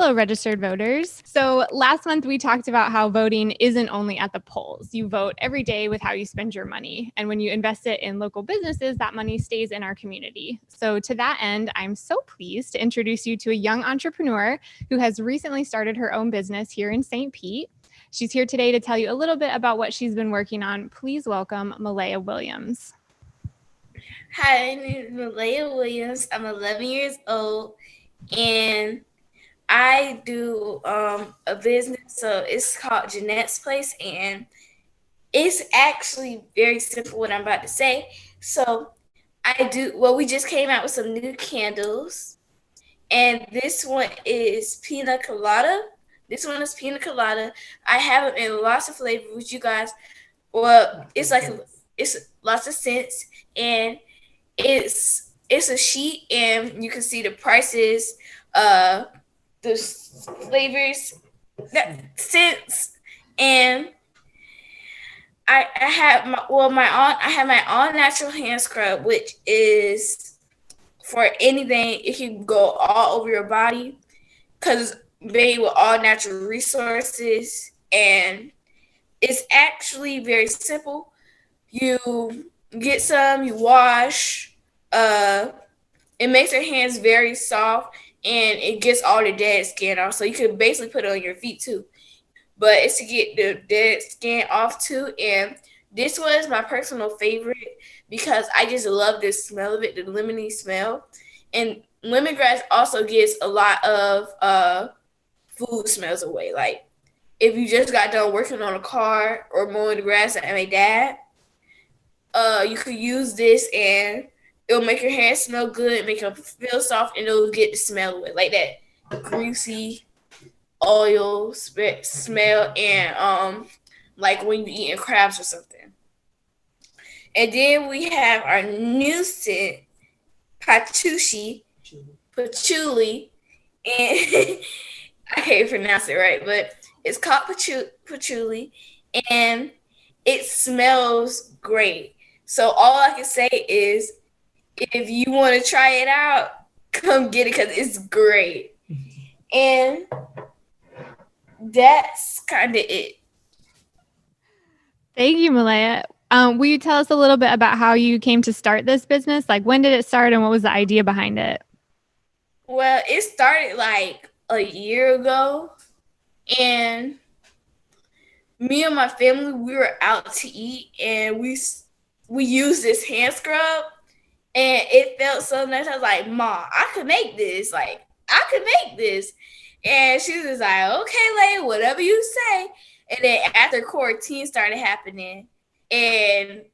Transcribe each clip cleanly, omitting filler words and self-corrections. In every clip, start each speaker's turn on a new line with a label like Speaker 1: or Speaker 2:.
Speaker 1: Hello, registered voters. So last month we talked about how voting isn't only at the polls. You vote every day with how you spend your money. And when you invest it in local businesses, that money stays in our community. So to that end, I'm so pleased to introduce you to a young entrepreneur who has recently started her own business here in St. Pete. She's here today to tell you a little bit about what she's been working on. Please welcome Malaya Williams.
Speaker 2: Hi, my name is Malaya Williams. I'm 11 years old, and I do a business. So it's called Jeanette's Place, and it's actually very simple what I'm about to say. So we just came out with some new candles, and this one is pina colada. This one is pina colada. I have it in lots of flavors, which you guys, it's lots of scents, and it's a sheet, and you can see the prices, the flavors, that scents, and I have my all natural hand scrub, which is for anything. It can go all over your body because it's made with all natural resources, and it's actually very simple. You get some, you wash. It makes your hands very soft, and it gets all the dead skin off. So you can basically put it on your feet too. But it's to get the dead skin off too. And this one is my personal favorite because I just love the smell of it, the lemony smell. And lemongrass also gets a lot of food smells away. Like if you just got done working on a car or mowing the grass like my dad, you could use this, and it'll make your hands smell good, make them feel soft, and it'll get the smell away, like that greasy oil smell, and like when you're eating crabs or something. And then we have our new scent, patchouli, and I can't pronounce it right, but it's called patchouli, and it smells great. So all I can say is, if you want to try it out, come get it because it's great. And that's kind of it.
Speaker 1: Thank you, Malaya. Will you tell us a little bit about how you came to start this business? Like, when did it start and what was the idea behind it?
Speaker 2: Well, it started like a year ago, and me and my family, we were out to eat, and we used this hand scrub, and it felt so nice. I was like, "Mom, I could make this. Like, I could make this." And she was like, "Okay, Leia, whatever you say." And then after quarantine started happening, and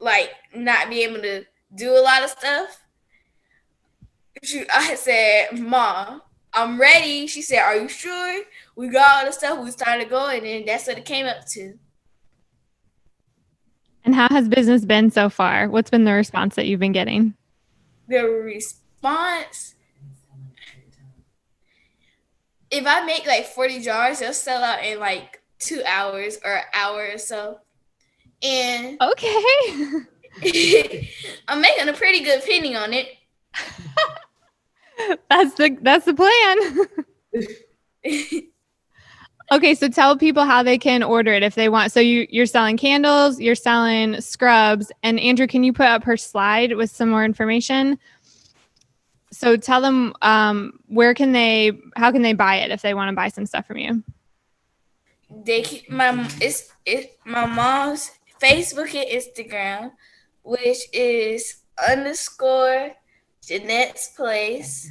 Speaker 2: like not being able to do a lot of stuff, I said, "Mom, I'm ready." She said, "Are you sure?" We got all the stuff. We started going, and that's what it came up to.
Speaker 1: And how has business been so far? What's been the response that you've been getting?
Speaker 2: The response, if I make like 40 jars, they'll sell out in like 2 hours or an hour or so. And
Speaker 1: okay,
Speaker 2: I'm making a pretty good penny on it.
Speaker 1: That's the plan. Okay, so tell people how they can order it if they want. So you're selling candles, you're selling scrubs, and Andrew, can you put up her slide with some more information? So tell them how can they buy it if they want to buy some stuff from you?
Speaker 2: My mom's Facebook and Instagram, which is _ Jeanette's Place.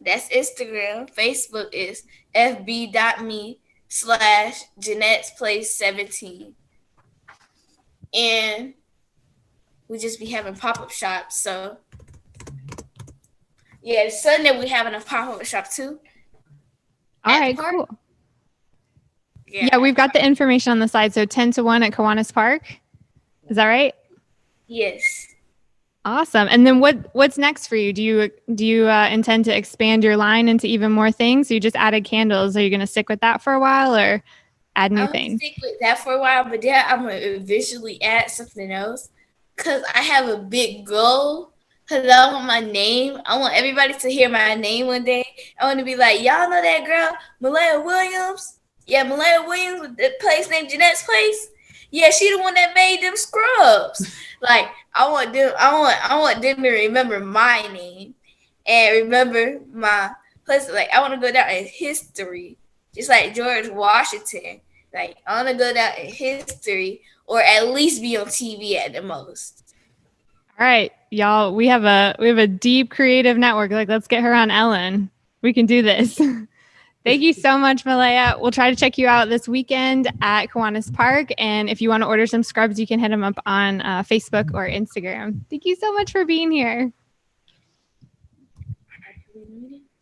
Speaker 2: That's Instagram. Facebook is fb.me/Jeanette's Place 17. And we just be having pop-up shops. So yeah, Sunday we having a pop-up shop too.
Speaker 1: All right, cool. Yeah, we've got the information on the side. So 10 to 1 at Kiwanis Park. Is that right?
Speaker 2: Yes.
Speaker 1: Awesome. And then what's next for you? Do you intend to expand your line into even more things? You just added candles. Are you going to stick with that for a while or add new things?
Speaker 2: I'm going to stick with that for a while, but then I'm going to eventually add something else because I have a big goal Because I want my name. I want everybody to hear my name one day. I want to be like, y'all know that girl, Malaya Williams? Yeah, Malaya Williams with the place named Jeanette's Place. Yeah, she the one that made them scrubs. Like, I want them to remember my name and remember my place. Like, I want to go down in history, just like George Washington. Like, I want to go down in history, or at least be on TV at the most.
Speaker 1: All right, y'all, we have a deep creative network. Like, let's get her on Ellen. We can do this. Thank you so much, Malaya. We'll try to check you out this weekend at Kiwanis Park. And if you want to order some scrubs, you can hit them up on Facebook or Instagram. Thank you so much for being here.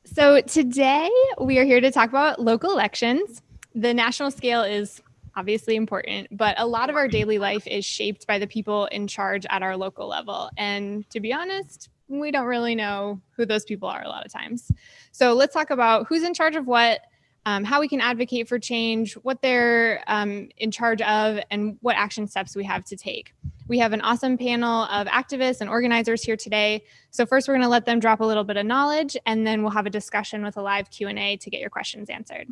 Speaker 1: So today we are here to talk about local elections. The national scale is obviously important, but a lot of our daily life is shaped by the people in charge at our local level. And to be honest, we don't really know who those people are a lot of times. So let's talk about who's in charge of what, how we can advocate for change, what they're in charge of, and what action steps we have to take. We have an awesome panel of activists and organizers here today. So first, we're going to let them drop a little bit of knowledge, and then we'll have a discussion with a live Q&A to get your questions answered.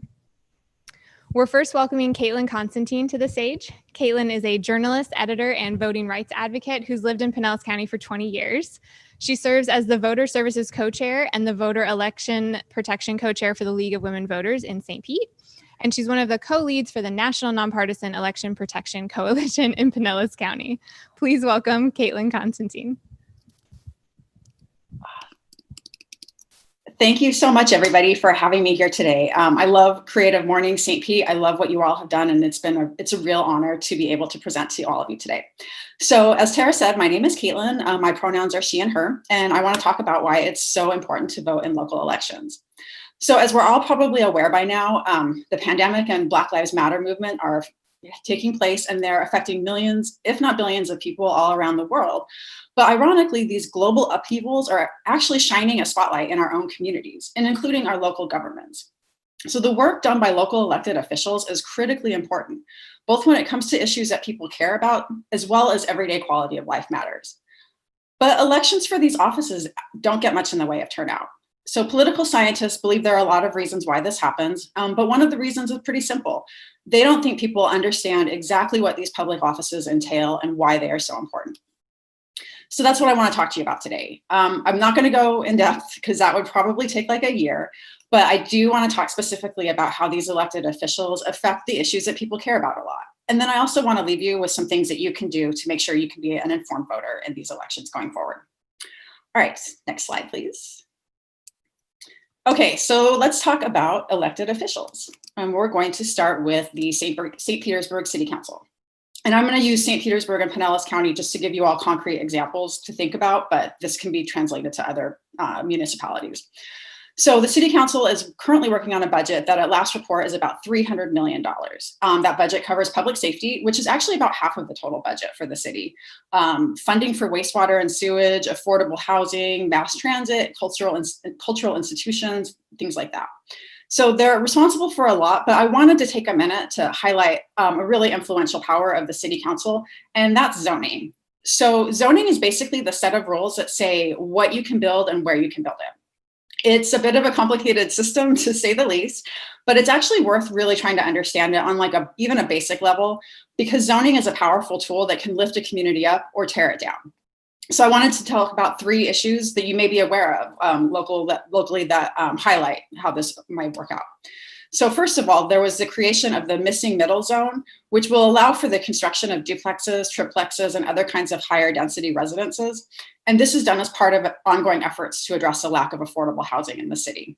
Speaker 1: We're first welcoming Caitlin Constantine to the stage. Caitlin is a journalist, editor, and voting rights advocate who's lived in Pinellas County for 20 years. She serves as the Voter Services Co-Chair and the Voter Election Protection Co-Chair for the League of Women Voters in St. Pete. And she's one of the co-leads for the National Nonpartisan Election Protection Coalition in Pinellas County. Please welcome Caitlin Constantine.
Speaker 3: Thank you so much, everybody, for having me here today. I love Creative Mornings St. Pete. I love what you all have done, and it's a real honor to be able to present to all of you today. So as Tara said, my name is Caitlin. My pronouns are she and her, and I want to talk about why it's so important to vote in local elections. So as we're all probably aware by now, the pandemic and Black Lives Matter movement are taking place, and they're affecting millions, if not billions, of people all around the world. But ironically, these global upheavals are actually shining a spotlight in our own communities, and including our local governments. So the work done by local elected officials is critically important, both when it comes to issues that people care about, as well as everyday quality of life matters. But elections for these offices don't get much in the way of turnout. So political scientists believe there are a lot of reasons why this happens, but one of the reasons is pretty simple. They don't think people understand exactly what these public offices entail and why they are so important. So that's what I want to talk to you about today. I'm not going to go in depth because that would probably take like a year, but I do want to talk specifically about how these elected officials affect the issues that people care about a lot. And then I also want to leave you with some things that you can do to make sure you can be an informed voter in these elections going forward. All right, next slide, please. Okay, so let's talk about elected officials. And we're going to start with the St. Petersburg City Council. And I'm going to use St. Petersburg and Pinellas County just to give you all concrete examples to think about, but this can be translated to other municipalities. So the City Council is currently working on a budget that at last report is about $300 million. That budget covers public safety, which is actually about half of the total budget for the city. Funding for wastewater and sewage, affordable housing, mass transit, cultural institutions, things like that. So they're responsible for a lot, but I wanted to take a minute to highlight a really influential power of the City Council, and that's zoning. So zoning is basically the set of rules that say what you can build and where you can build it. It's a bit of a complicated system, to say the least, but it's actually worth really trying to understand it on like even a basic level, because zoning is a powerful tool that can lift a community up or tear it down. So I wanted to talk about 3 issues that you may be aware of locally that highlight how this might work out. So first of all, there was the creation of the missing middle zone, which will allow for the construction of duplexes, triplexes, and other kinds of higher density residences. And this is done as part of ongoing efforts to address the lack of affordable housing in the city.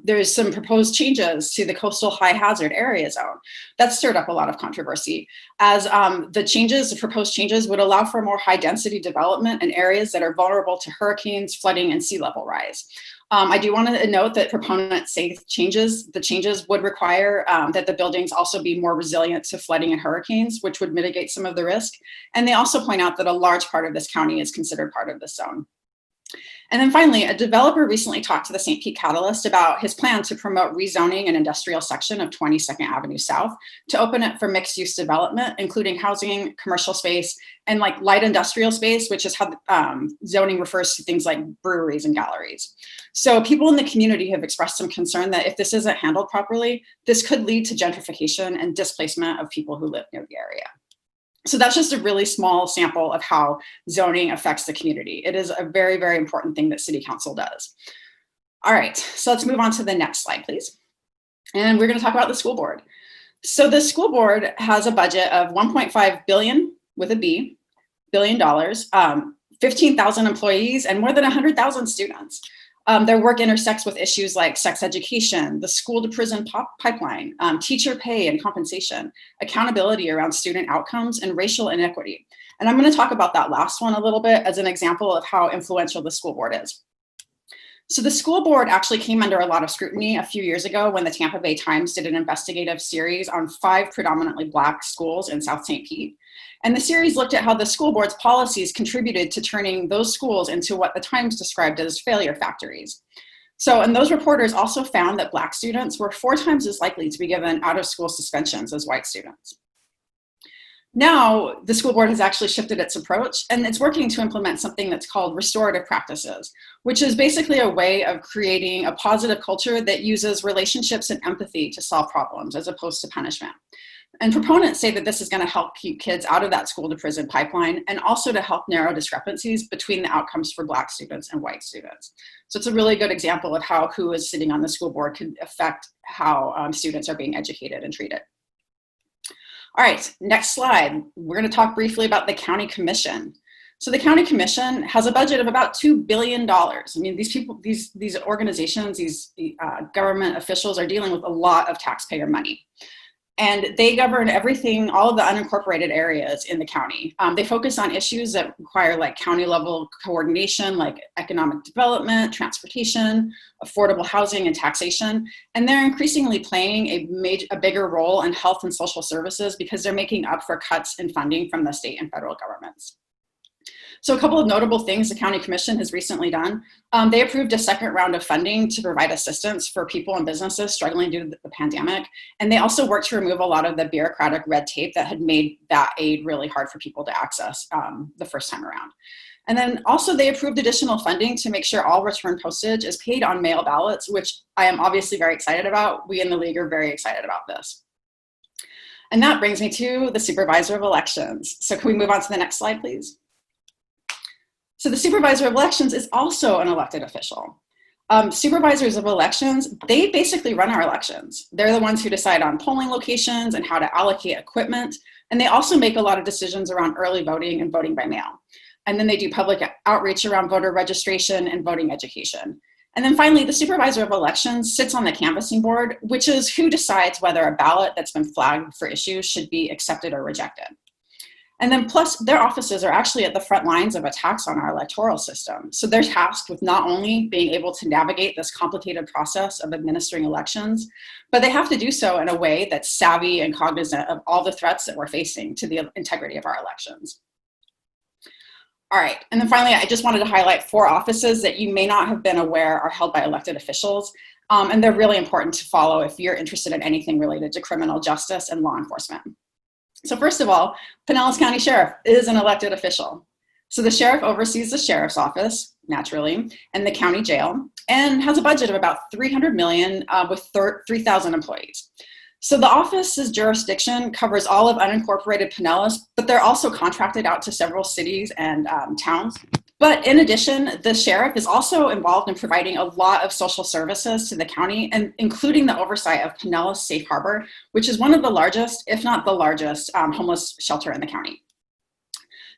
Speaker 3: There's some proposed changes to the coastal high hazard area zone. That stirred up a lot of controversy, as the proposed changes would allow for more high density development in areas that are vulnerable to hurricanes, flooding, and sea level rise. I do want to note that proponents say the changes would require that the buildings also be more resilient to flooding and hurricanes, which would mitigate some of the risk. And they also point out that a large part of this county is considered part of this zone. And then finally, a developer recently talked to the St. Pete Catalyst about his plan to promote rezoning an industrial section of 22nd Avenue South to open it for mixed use development, including housing, commercial space, and like light industrial space, which is how zoning refers to things like breweries and galleries. So people in the community have expressed some concern that if this isn't handled properly, this could lead to gentrification and displacement of people who live near the area. So that's just a really small sample of how zoning affects the community. It is a very, very important thing that City Council does. All right, so let's move on to the next slide, please. And we're going to talk about the school board. So the school board has a budget of 1.5 billion with a B, billion dollars, 15,000 employees, and more than 100,000 students. Their work intersects with issues like sex education, the school to prison pipeline, teacher pay and compensation, accountability around student outcomes, and racial inequity. And I'm going to talk about that last one a little bit as an example of how influential the school board is. So the school board actually came under a lot of scrutiny a few years ago when the Tampa Bay Times did an investigative series on 5 predominantly Black schools in South St. Pete. And the series looked at how the school board's policies contributed to turning those schools into what the Times described as failure factories. So, and those reporters also found that Black students were 4 times as likely to be given out-of-school suspensions as white students. Now, the school board has actually shifted its approach, and it's working to implement something that's called restorative practices, which is basically a way of creating a positive culture that uses relationships and empathy to solve problems as opposed to punishment. And proponents say that this is going to help keep kids out of that school to prison pipeline and also to help narrow discrepancies between the outcomes for Black students and white students. So it's a really good example of how who is sitting on the school board can affect how students are being educated and treated. All right, next slide. We're going to talk briefly about the county commission. So the county commission has a budget of about $2 billion. I mean, these people, these organizations, these government officials are dealing with a lot of taxpayer money. And they govern everything, all of the unincorporated areas in the county. They focus on issues that require like county level coordination, like economic development, transportation, affordable housing, and taxation. And they're increasingly playing a bigger role in health and social services because they're making up for cuts in funding from the state and federal governments. So a couple of notable things the County Commission has recently done. They approved a second round of funding to provide assistance for people and businesses struggling due to the pandemic. And they also worked to remove a lot of the bureaucratic red tape that had made that aid really hard for people to access the first time around. And then also they approved additional funding to make sure all return postage is paid on mail ballots, which I am obviously very excited about. We in the league are very excited about this. And that brings me to the supervisor of elections. So can we move on to the next slide, please? So the supervisor of elections is also an elected official. Supervisors of elections, they basically run our elections. They're the ones who decide on polling locations and how to allocate equipment. And they also make a lot of decisions around early voting and voting by mail. And then they do public outreach around voter registration and voting education. And then finally, the supervisor of elections sits on the canvassing board, which is who decides whether a ballot that's been flagged for issues should be accepted or rejected. And then plus their offices are actually at the front lines of attacks on our electoral system. So they're tasked with not only being able to navigate this complicated process of administering elections, but they have to do so in a way that's savvy and cognizant of all the threats that we're facing to the integrity of our elections. All right, and then finally, I just wanted to highlight 4 offices that you may not have been aware are held by elected officials. And they're really important to follow if you're interested in anything related to criminal justice and law enforcement. So first of all, Pinellas County Sheriff is an elected official. So the sheriff oversees the sheriff's office, naturally, and the county jail, and has a budget of about $300 million with 3,000 employees. So the office's jurisdiction covers all of unincorporated Pinellas, but they're also contracted out to several cities and towns. But in addition, the sheriff is also involved in providing a lot of social services to the county, and including the oversight of Pinellas Safe Harbor, which is one of the largest, if not the largest, homeless shelter in the county.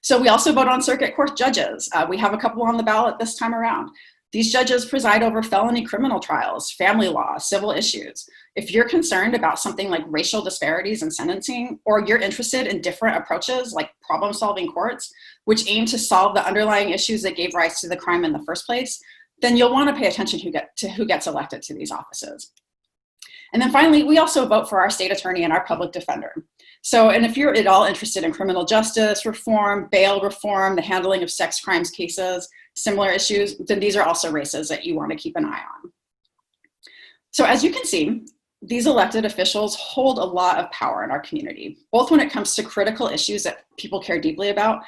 Speaker 3: So we also vote on circuit court judges. We have a couple on the ballot this time around. These judges preside over felony criminal trials, family law, civil issues. If you're concerned about something like racial disparities in sentencing, or you're interested in different approaches like problem-solving courts, which aim to solve the underlying issues that gave rise to the crime in the first place, then you'll want to pay attention to who gets elected to these offices. And then finally, we also vote for our state attorney and our public defender. So, and if you're at all interested in criminal justice reform, bail reform, the handling of sex crimes cases, similar issues, then these are also races that you want to keep an eye on. So as you can see, these elected officials hold a lot of power in our community, both when it comes to critical issues that people care deeply about.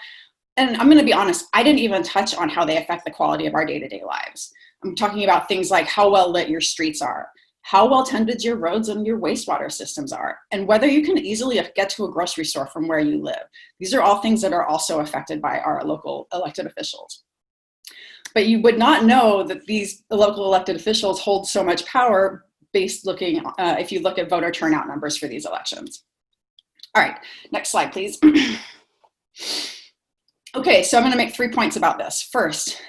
Speaker 3: And I'm going to be honest, I didn't even touch on how they affect the quality of our day-to-day lives. I'm talking about things like how well lit your streets are, how well tended your roads and your wastewater systems are, and whether you can easily get to a grocery store from where you live. These are all things that are also affected by our local elected officials. But you would not know that these local elected officials hold so much power if you look at voter turnout numbers for these elections. All right, next slide, please. Okay, so I'm gonna make 3 points about this. First,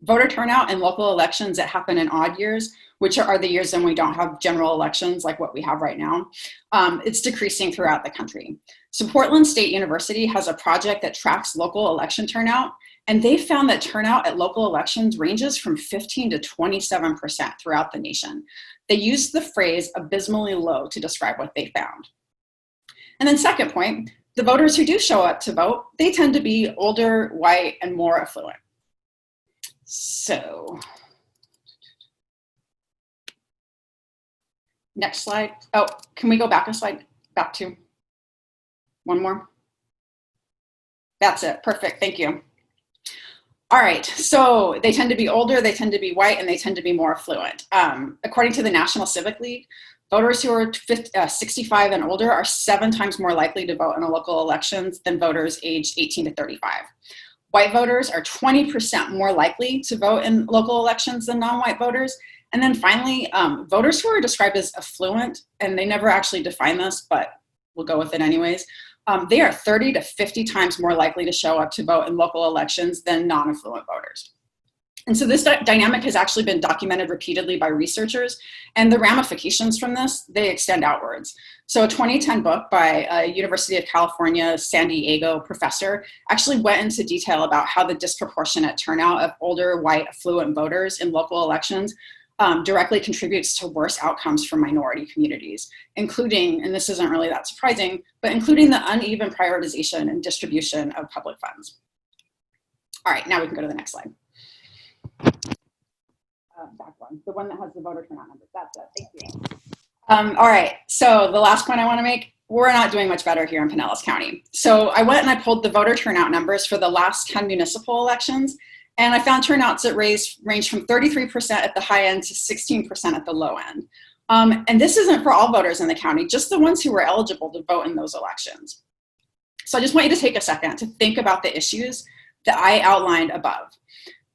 Speaker 3: voter turnout in local elections that happen in odd years, which are the years when we don't have general elections like what we have right now, it's decreasing throughout the country. So Portland State University has a project that tracks local election turnout, and they found that turnout at local elections ranges from 15 to 27% throughout the nation. They used the phrase abysmally low to describe what they found. And then second point, the voters who do show up to vote, they tend to be older, white, and more affluent. So, next slide. Oh, can we go back a slide? Back to one more. That's it, perfect, thank you. All right, so they tend to be older, they tend to be white, and they tend to be more affluent. According to the National Civic League, voters who are 65 and older are 7 times more likely to vote in a local elections than voters aged 18 to 35. White voters are 20% more likely to vote in local elections than non-white voters. And then finally, voters who are described as affluent, and they never actually define this, but we'll go with it anyways, they are 30 to 50 times more likely to show up to vote in local elections than non-affluent voters. And so this dynamic has actually been documented repeatedly by researchers, and the ramifications from this, they extend outwards. So a 2010 book by a University of California, San Diego professor actually went into detail about how the disproportionate turnout of older, white, affluent voters in local elections directly contributes to worse outcomes for minority communities, including, and this isn't really that surprising, but including the uneven prioritization and distribution of public funds. All right, now we can go to the next slide. Back one, the one that has the voter turnout numbers. That's it, thank you. All right, so the last point I want to make, we're not doing much better here in Pinellas County. So I went and I pulled the voter turnout numbers for the last 10 municipal elections, and I found turnouts that range from 33% at the high end to 16% at the low end. And this isn't for all voters in the county, just the ones who were eligible to vote in those elections. So I just want you to take a second to think about the issues that I outlined above.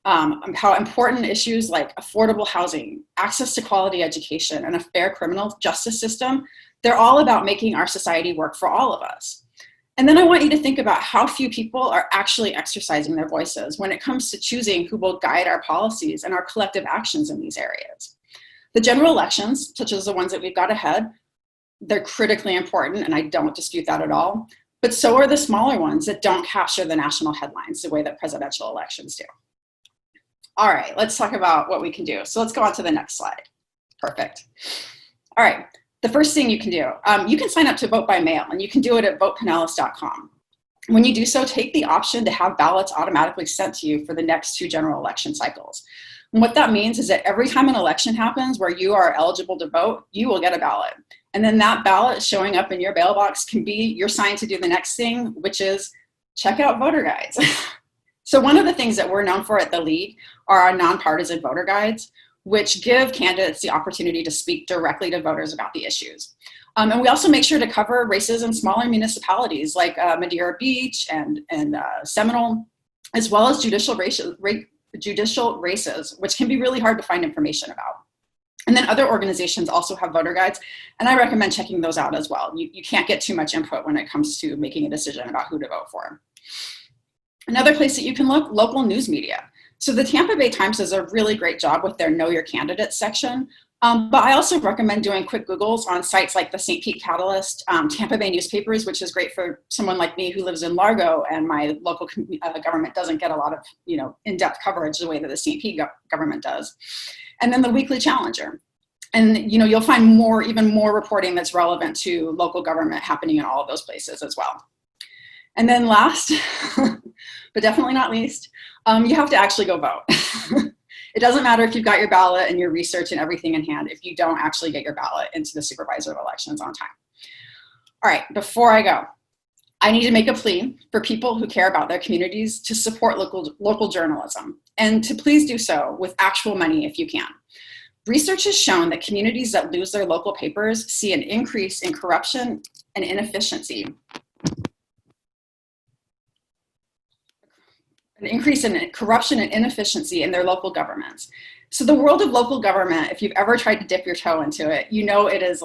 Speaker 3: How important issues like affordable housing, access to quality education, and a fair criminal justice system, they're all about making our society work for all of us. And then I want you to think about how few people are actually exercising their voices when it comes to choosing who will guide our policies and our collective actions in these areas. The general elections, such as the ones that we've got ahead, they're critically important, and I don't dispute that at all, but so are the smaller ones that don't capture the national headlines the way that presidential elections do. All right, let's talk about what we can do. So let's go on to the next slide. Perfect. All right, the first thing you can do, you can sign up to vote by mail, and you can do it at votepinellas.com. When you do so, take the option to have ballots automatically sent to you for the next 2 general election cycles. And what that means is that every time an election happens where you are eligible to vote, you will get a ballot. And then that ballot showing up in your mailbox can be your sign to do the next thing, which is check out voter guides. So one of the things that we're known for at the League are our nonpartisan voter guides, which give candidates the opportunity to speak directly to voters about the issues. And we also make sure to cover races in smaller municipalities like Madeira Beach and Seminole, as well as judicial races, which can be really hard to find information about. And then other organizations also have voter guides, and I recommend checking those out as well. You can't get too much input when it comes to making a decision about who to vote for. Another place that you can look, local news media. So the Tampa Bay Times does a really great job with their Know Your Candidates section, but I also recommend doing quick Googles on sites like the St. Pete Catalyst, Tampa Bay newspapers, which is great for someone like me who lives in Largo and my local government doesn't get a lot of in-depth coverage the way that the St. Pete government does. And then the Weekly Challenger. And you'll find even more reporting that's relevant to local government happening in all of those places as well. And then last, but definitely not least, you have to actually go vote. It doesn't matter if you've got your ballot and your research and everything in hand if you don't actually get your ballot into the supervisor of elections on time. All right, before I go, I need to make a plea for people who care about their communities to support local journalism, and to please do so with actual money if you can. Research has shown that communities that lose their local papers see an increase in corruption and inefficiency. An increase in corruption and inefficiency in their local governments. So the world of local government, if you've ever tried to dip your toe into it, you know it is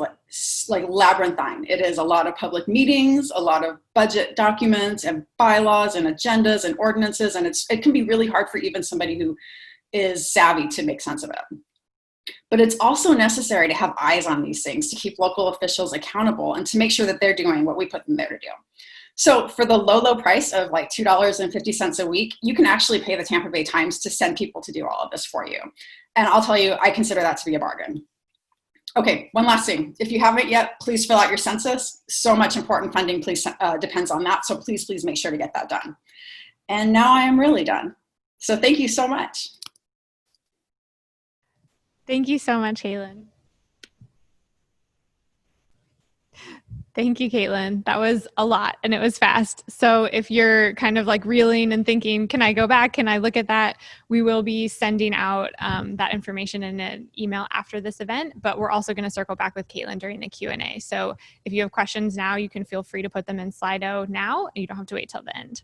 Speaker 3: like labyrinthine. It is a lot of public meetings, a lot of budget documents and bylaws and agendas and ordinances, and it can be really hard for even somebody who is savvy to make sense of it. But it's also necessary to have eyes on these things to keep local officials accountable and to make sure that they're doing what we put them there to do. So for the low price of like $2.50 a week, you can actually pay the Tampa Bay Times to send people to do all of this for you. And I'll tell you, I consider that to be a bargain. Okay, one last thing. If you haven't yet, please fill out your census. So much important funding depends on that. So please make sure to get that done. And now I am really done. So thank you so much.
Speaker 1: Thank you so much, Caitlin. Thank you, Caitlin. That was a lot and it was fast. So if you're kind of like reeling and thinking, can I go back? Can I look at that? We will be sending out that information in an email after this event, but we're also going to circle back with Caitlin during the Q&A. So if you have questions now, you can feel free to put them in Slido now. You don't have to wait till the end.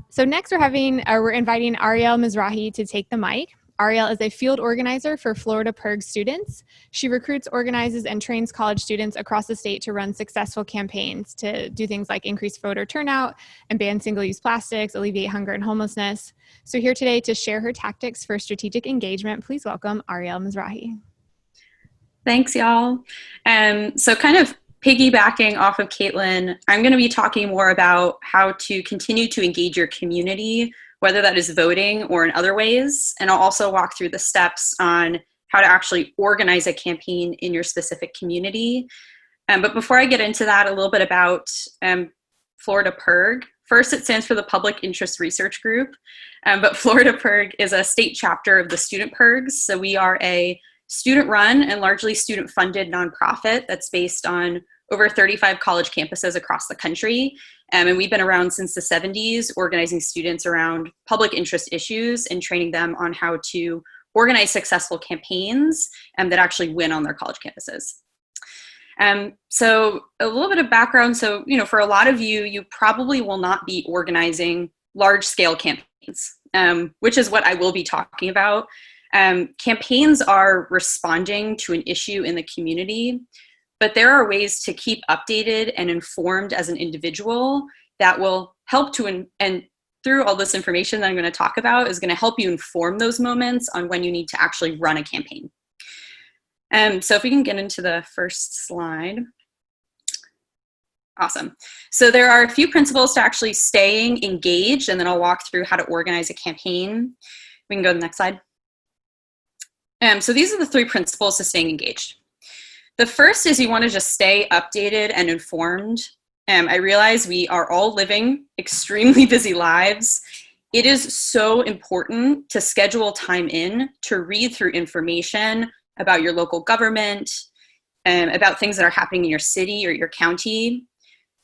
Speaker 1: So next we're inviting Arielle Mizrahi to take the mic. Arielle is a field organizer for Florida PIRG students. She recruits, organizes, and trains college students across the state to run successful campaigns to do things like increase voter turnout and ban single-use plastics, alleviate hunger and homelessness. So here today to share her tactics for strategic engagement, please welcome Arielle Mizrahi.
Speaker 4: Thanks, y'all. So kind of piggybacking off of Caitlin, I'm going to be talking more about how to continue to engage your community, whether that is voting or in other ways. And I'll also walk through the steps on how to actually organize a campaign in your specific community. But before I get into that, a little bit about Florida PIRG. First, it stands for the Public Interest Research Group, but Florida PIRG is a state chapter of the student PIRGs. So we are a student-run and largely student-funded nonprofit that's based on over 35 college campuses across the country. And we've been around since the 70s, organizing students around public interest issues and training them on how to organize successful campaigns that actually win on their college campuses. So a little bit of background. So, for a lot of you, you probably will not be organizing large-scale campaigns, which is what I will be talking about. Campaigns are responding to an issue in the community, but there are ways to keep updated and informed as an individual that will help to, and through all this information that I'm going to talk about, is going to help you inform those moments on when you need to actually run a campaign. So if we can get into the first slide. Awesome. So there are a few principles to actually staying engaged, and then I'll walk through how to organize a campaign. We can go to the next slide. So these are the 3 principles to staying engaged. The first is you want to just stay updated and informed. I realize we are all living extremely busy lives. It is so important to schedule time in to read through information about your local government, about things that are happening in your city or your county.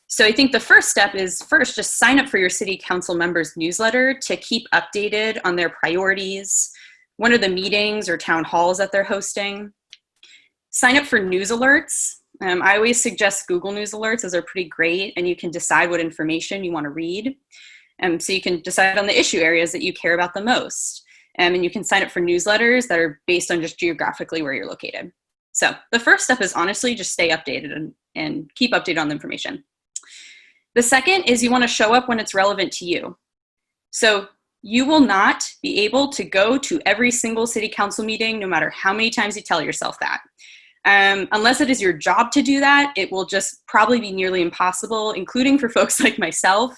Speaker 4: So I think the first step is first just sign up for your city council members' newsletter to keep updated on their priorities. When are the meetings or town halls that they're hosting? Sign up for news alerts. I always suggest Google News alerts, as they're pretty great, and you can decide what information you want to read. So you can decide on the issue areas that you care about the most. And you can sign up for newsletters that are based on just geographically where you're located. So the first step is honestly just stay updated and keep updated on the information. The second is you want to show up when it's relevant to you. So you will not be able to go to every single city council meeting, no matter how many times you tell yourself that. Unless it is your job to do that, it will just probably be nearly impossible, including for folks like myself.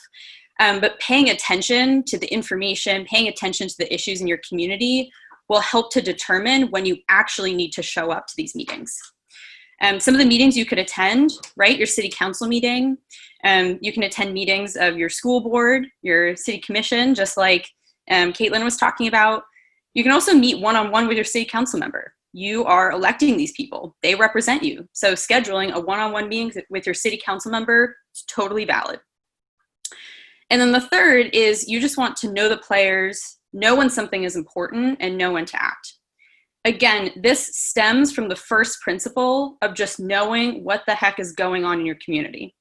Speaker 4: But paying attention to the information, paying attention to the issues in your community will help to determine when you actually need to show up to these meetings. Some of the meetings you could attend, right? Your city council meeting. You can attend meetings of your school board, your city commission, just like Caitlin was talking about. You can also meet one-on-one with your city council member. You are electing these people. They represent you. So scheduling a one-on-one meeting with your city council member is totally valid. And then the third is you just want to know the players, know when something is important, and know when to act. Again, this stems from the first principle of just knowing what the heck is going on in your community.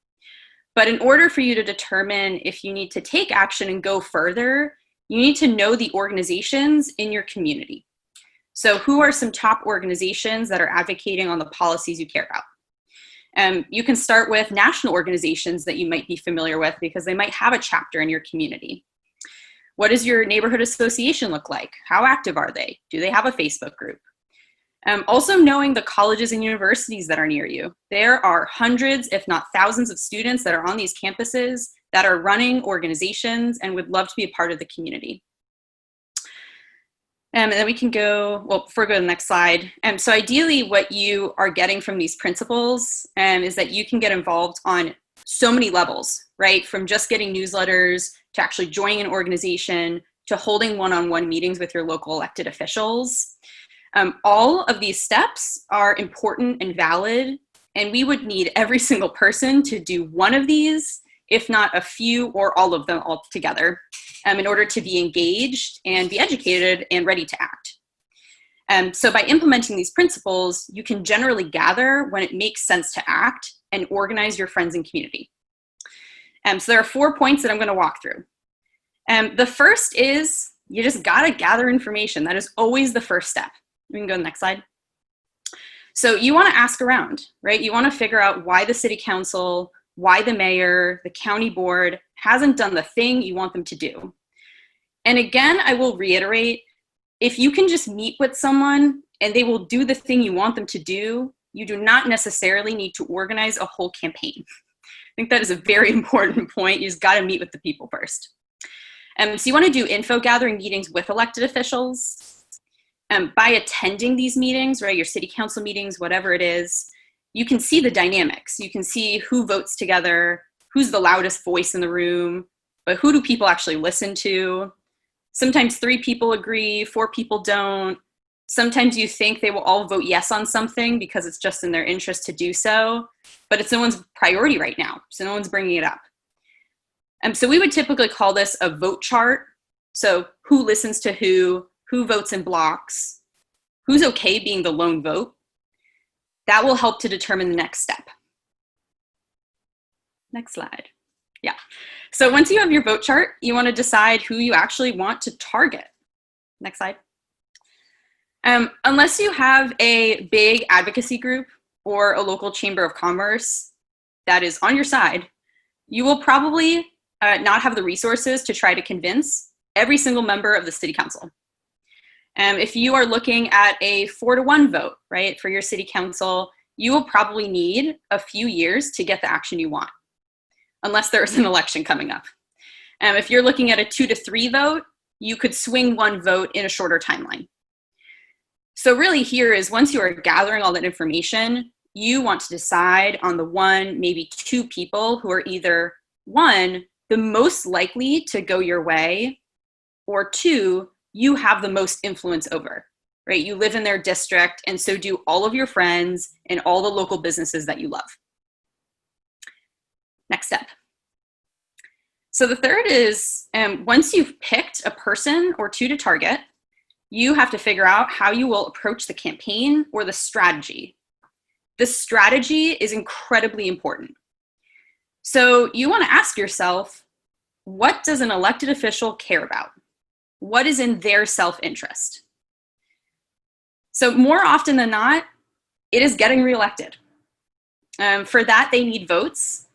Speaker 4: But in order for you to determine if you need to take action and go further, you need to know the organizations in your community. So who are some top organizations that are advocating on the policies you care about? You can start with national organizations that you might be familiar with because they might have a chapter in your community. What does your neighborhood association look like? How active are they? Do they have a Facebook group? Also knowing the colleges and universities that are near you. There are hundreds, if not thousands of students that are on these campuses that are running organizations and would love to be a part of the community. And then we can go, well, before we go to the next slide. So ideally what you are getting from these principles is that you can get involved on so many levels, right? From just getting newsletters to actually joining an organization to holding one-on-one meetings with your local elected officials. All of these steps are important and valid, and we would need every single person to do one of these, if not a few or all of them all together, in order to be engaged and be educated and ready to act. So by implementing these principles, you can generally gather when it makes sense to act and organize your friends and community. So there are 4 points that I'm going to walk through. The first is you just got to gather information. That is always the first step. We can go to the next slide. So you want to ask around, right? You want to figure out why the city council, why the mayor, the county board hasn't done the thing you want them to do. And again, I will reiterate, if you can just meet with someone and they will do the thing you want them to do, you do not necessarily need to organize a whole campaign. I think that is a very important point. You just got to meet with the people first. So you want to do info gathering meetings with elected officials. By attending these meetings, right, your city council meetings, whatever it is, you can see the dynamics. You can see who votes together, who's the loudest voice in the room, but who do people actually listen to? Sometimes 3 people agree, 4 people don't. Sometimes you think they will all vote yes on something because it's just in their interest to do so, but it's no one's priority right now, so no one's bringing it up. So we would typically call this a vote chart. So who listens to who votes in blocks, who's okay being the lone vote. That will help to determine the next step. Next slide. Yeah. So once you have your vote chart, you want to decide who you actually want to target. Next slide. Unless you have a big advocacy group or a local chamber of commerce that is on your side, you will probably not have the resources to try to convince every single member of the city council. If you are looking at a 4-to-1 vote, right, for your city council, you will probably need a few years to get the action you want, unless there's an election coming up. If you're looking at a 2-to-3 vote, you could swing 1 vote in a shorter timeline. So really here is once you are gathering all that information, you want to decide on the 1, maybe 2 people who are either 1, the most likely to go your way, or 2, you have the most influence over, right? You live in their district, and so do all of your friends and all the local businesses that you love. Next step. So the third is, once you've picked a person or 2 to target, you have to figure out how you will approach the campaign or the strategy. The strategy is incredibly important. So you want to ask yourself, what does an elected official care about? What is in their self-interest? So more often than not, it is getting reelected. For that, they need votes.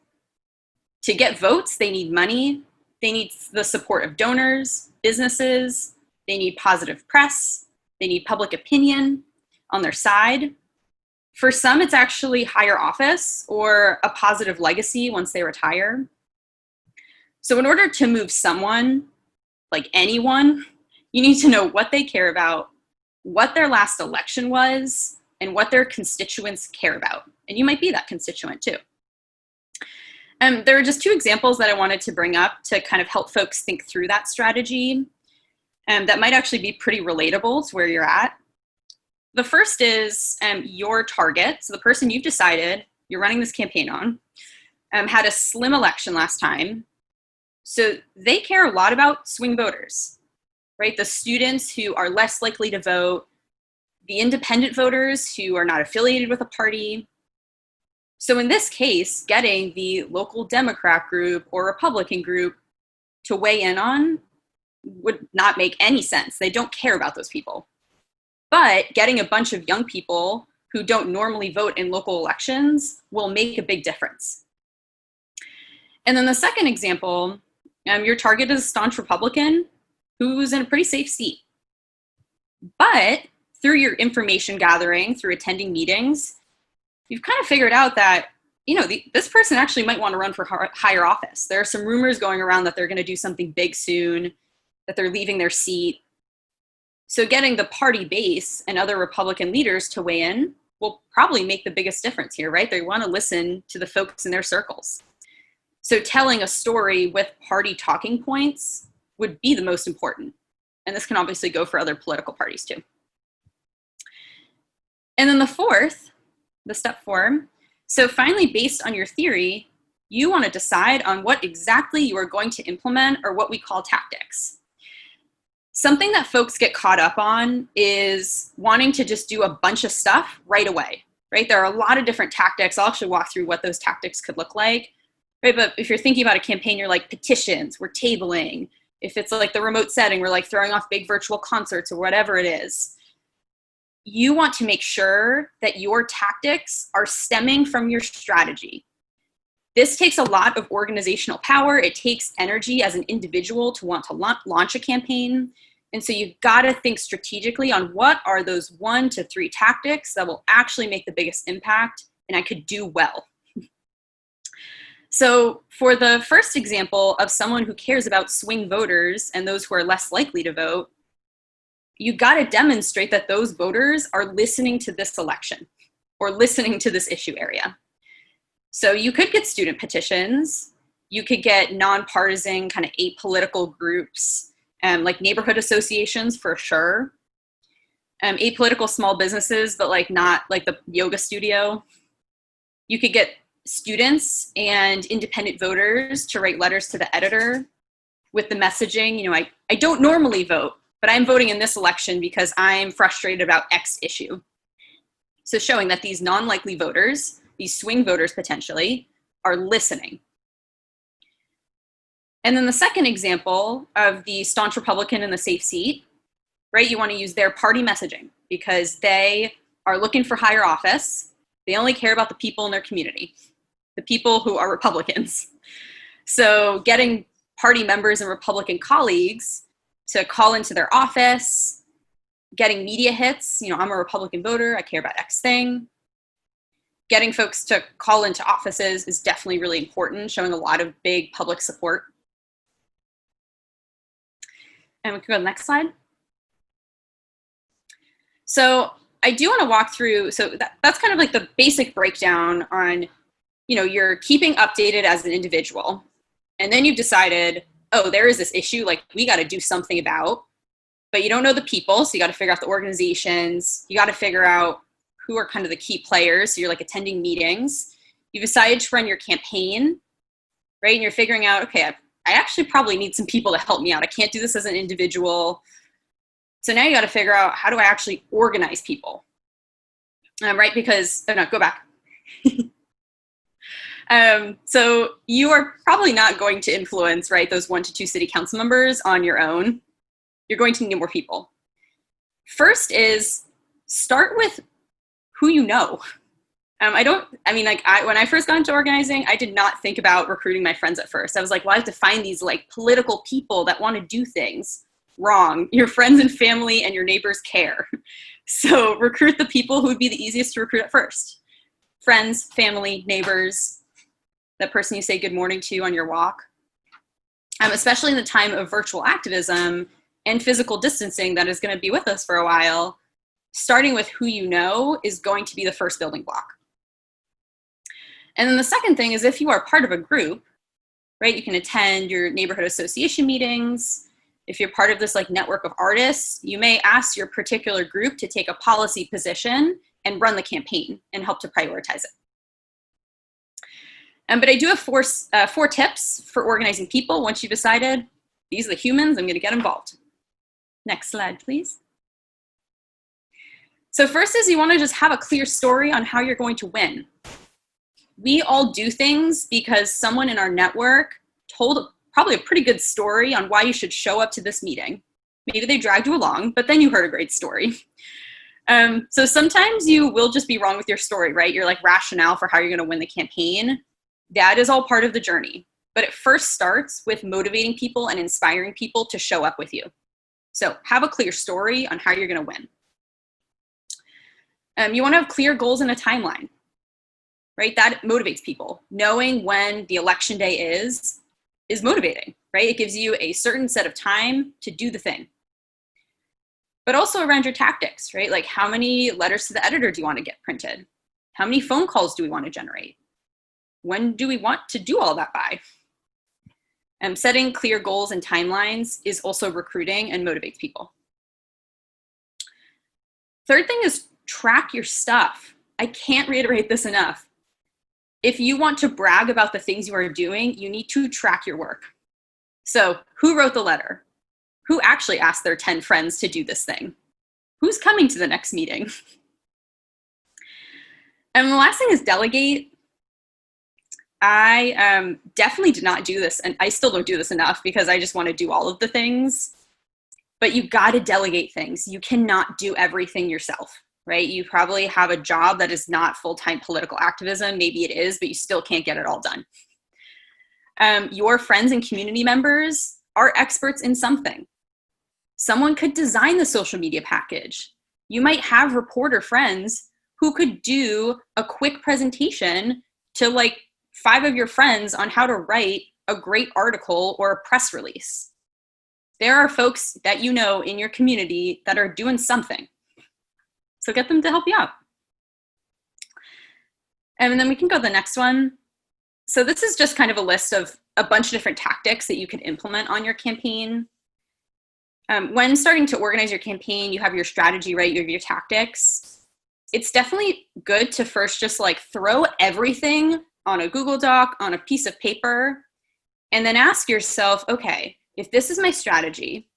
Speaker 4: To get votes, they need money. They need the support of donors, businesses. They need positive press. They need public opinion on their side. For some, it's actually higher office or a positive legacy once they retire. So in order to move someone, like anyone, you need to know what they care about, what their last election was, and what their constituents care about. And you might be that constituent too. There are just two examples that I wanted to bring up to kind of help folks think through that strategy that might actually be pretty relatable to where you're at. The first is your target. So the person you've decided you're running this campaign on had a slim election last time. So they care a lot about swing voters, right? The students who are less likely to vote, the independent voters who are not affiliated with a party. So in this case, getting the local Democrat group or Republican group to weigh in on would not make any sense. They don't care about those people. But getting a bunch of young people who don't normally vote in local elections will make a big difference. And then the second example, your target is a staunch Republican who's in a pretty safe seat. But through your information gathering, through attending meetings, you've kind of figured out that, this person actually might want to run for higher office. There are some rumors going around that they're going to do something big soon, that they're leaving their seat. So getting the party base and other Republican leaders to weigh in will probably make the biggest difference here, right? They want to listen to the folks in their circles. So telling a story with party talking points would be the most important. And this can obviously go for other political parties too. And then the fourth, the step 4, so finally, based on your theory, you want to decide on what exactly you are going to implement, or what we call tactics. Something that folks get caught up on is wanting to just do a bunch of stuff right away, right? There are a lot of different tactics. I'll actually walk through what those tactics could look like, right? But if you're thinking about a campaign, you're like petitions, we're tabling. If it's like the remote setting, we're like throwing off big virtual concerts or whatever it is. You want to make sure that your tactics are stemming from your strategy. This takes a lot of organizational power. It takes energy as an individual to want to launch a campaign. And so you've got to think strategically on what are those 1 to 3 tactics that will actually make the biggest impact and I could do well. So for the first example of someone who cares about swing voters and those who are less likely to vote, you got to demonstrate that those voters are listening to this election or listening to this issue area. So you could get student petitions. You could get nonpartisan kind of apolitical groups, like neighborhood associations for sure. Apolitical small businesses, but like not like the yoga studio. You could get students and independent voters to write letters to the editor with the messaging, I don't normally vote, but I'm voting in this election because I'm frustrated about X issue. So showing that these non-likely voters, these swing voters potentially, are listening. And then the second example of the staunch Republican in the safe seat, right? You want to use their party messaging because they are looking for higher office. They only care about the people in their community, the people who are Republicans. So getting party members and Republican colleagues to call into their office, getting media hits, I'm a Republican voter, I care about X thing. Getting folks to call into offices is definitely really important, showing a lot of big public support. And we can go to the next slide. So I do want to walk through, so that's kind of like the basic breakdown on, you're keeping updated as an individual. And then you've decided, oh, there is this issue, like we got to do something about, but you don't know the people. So you got to figure out the organizations. You got to figure out who are kind of the key players. So you're like attending meetings. You decided to run your campaign, right? And you're figuring out, okay, I actually probably need some people to help me out. I can't do this as an individual. So now you got to figure out, how do I actually organize people? Right? Because, oh no, go back. So you are probably not going to influence, right, those 1 to 2 city council members on your own. You're going to need more people. First is start with who you know. When I first got into organizing, I did not think about recruiting my friends at first. I was like, well, I have to find these like political people that want to do things. Wrong. Your friends and family and your neighbors care. So recruit the people who would be the easiest to recruit at first. Friends, family, neighbors, that person you say good morning to on your walk. Especially in the time of virtual activism and physical distancing that is going to be with us for a while, starting with who you know is going to be the first building block. And then the second thing is, if you are part of a group, right, you can attend your neighborhood association meetings. If you're part of this like network of artists, you may ask your particular group to take a policy position and run the campaign and help to prioritize it. But I do have four tips for organizing people once you've decided, these are the humans, I'm gonna get involved. Next slide, please. So first is you wanna just have a clear story on how you're going to win. We all do things because someone in our network told probably a pretty good story on why you should show up to this meeting. Maybe they dragged you along, but then you heard a great story. So sometimes you will just be wrong with your story, right? Your like rationale for how you're gonna win the campaign. That is all part of the journey. But it first starts with motivating people and inspiring people to show up with you. So have a clear story on how you're gonna win. You wanna have clear goals and a timeline, right? That motivates people. Knowing when the election day is motivating, right? It gives you a certain set of time to do the thing. But also around your tactics, right? Like how many letters to the editor do you want to get printed? How many phone calls do we want to generate? When do we want to do all that by? Setting clear goals and timelines is also recruiting and motivates people. Third thing is track your stuff. I can't reiterate this enough. If you want to brag about the things you are doing, you need to track your work. So who wrote the letter? Who actually asked their 10 friends to do this thing? Who's coming to the next meeting? And the last thing is delegate. I definitely did not do this, and I still don't do this enough because I just want to do all of the things. But you got to delegate things. You cannot do everything yourself, right? You probably have a job that is not full-time political activism. Maybe it is, but you still can't get it all done. Your friends and community members are experts in something. Someone could design the social media package. You might have reporter friends who could do a quick presentation to like 5 of your friends on how to write a great article or a press release. There are folks that you know in your community that are doing something. So get them to help you out. And then we can go to the next one. So this is just kind of a list of a bunch of different tactics that you can implement on your campaign. When starting to organize your campaign, you have your strategy, right? You have your tactics. It's definitely good to first just like throw everything on a Google Doc, on a piece of paper, and then ask yourself, okay, if this is my strategy,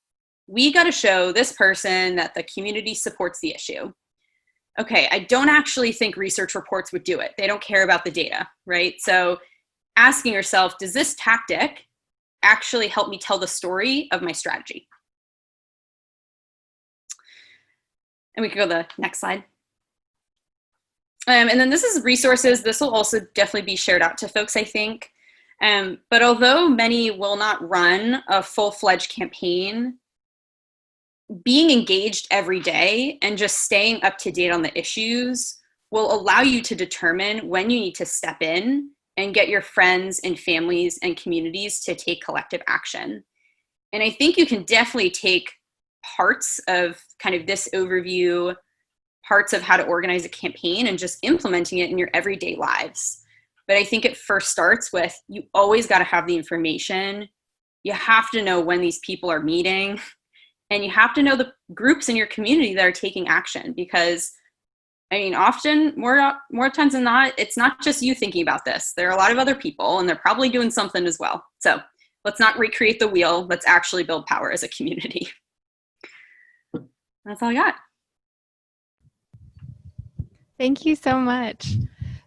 Speaker 4: we got to show this person that the community supports the issue. Okay, I don't actually think research reports would do it. They don't care about the data, right? So asking yourself, does this tactic actually help me tell the story of my strategy? And we can go to the next slide. And then this is resources. This will also definitely be shared out to folks, I think. But although many will not run a full-fledged campaign, being engaged every day and just staying up to date on the issues will allow you to determine when you need to step in and get your friends and families and communities to take collective action. And I think you can definitely take parts of kind of this overview, parts of how to organize a campaign, and just implementing it in your everyday lives. But I think it first starts with, you always got to have the information. You have to know when these people are meeting, and you have to know the groups in your community that are taking action, because I mean, often, more times than not, it's not just you thinking about this. There are a lot of other people, and they're probably doing something as well. So let's not recreate the wheel. Let's actually build power as a community. That's all I got.
Speaker 1: Thank you so much.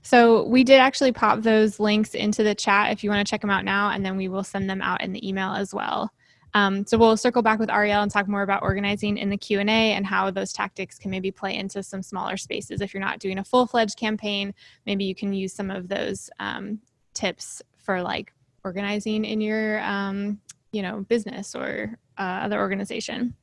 Speaker 1: So we did actually pop those links into the chat if you want to check them out now, and then we will send them out in the email as well. So we'll circle back with Arielle and talk more about organizing in the Q&A and how those tactics can maybe play into some smaller spaces. If you're not doing a full-fledged campaign, maybe you can use some of those tips for like organizing in your business or other organization.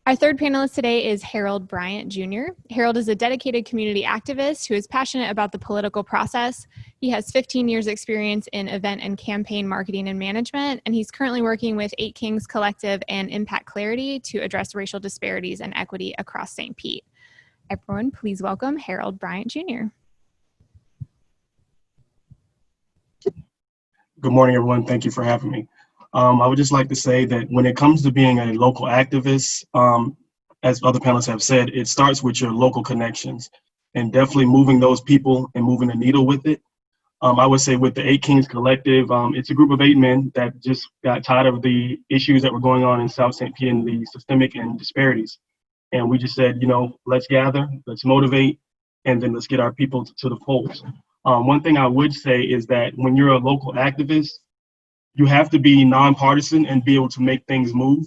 Speaker 1: Our third panelist today is Harold Bryant Jr. Harold is a dedicated community activist who is passionate about the political process. He has 15 years experience in event and campaign marketing and management, and he's currently working with 8 Kings Collective and Impact Clarity to address racial disparities and equity across St. Pete. Everyone, please welcome Harold Bryant Jr.
Speaker 5: Good morning, everyone. Thank you for having me. I would just like to say that when it comes to being a local activist, as other panelists have said, it starts with your local connections and definitely moving those people and moving the needle with it. I would say with the 8 Kings Collective, it's a group of 8 men that just got tired of the issues that were going on in South St. Pete and the systemic and disparities. And we just said, let's gather, let's motivate, and then let's get our people to the polls. One thing I would say is that when you're a local activist, you have to be nonpartisan and be able to make things move,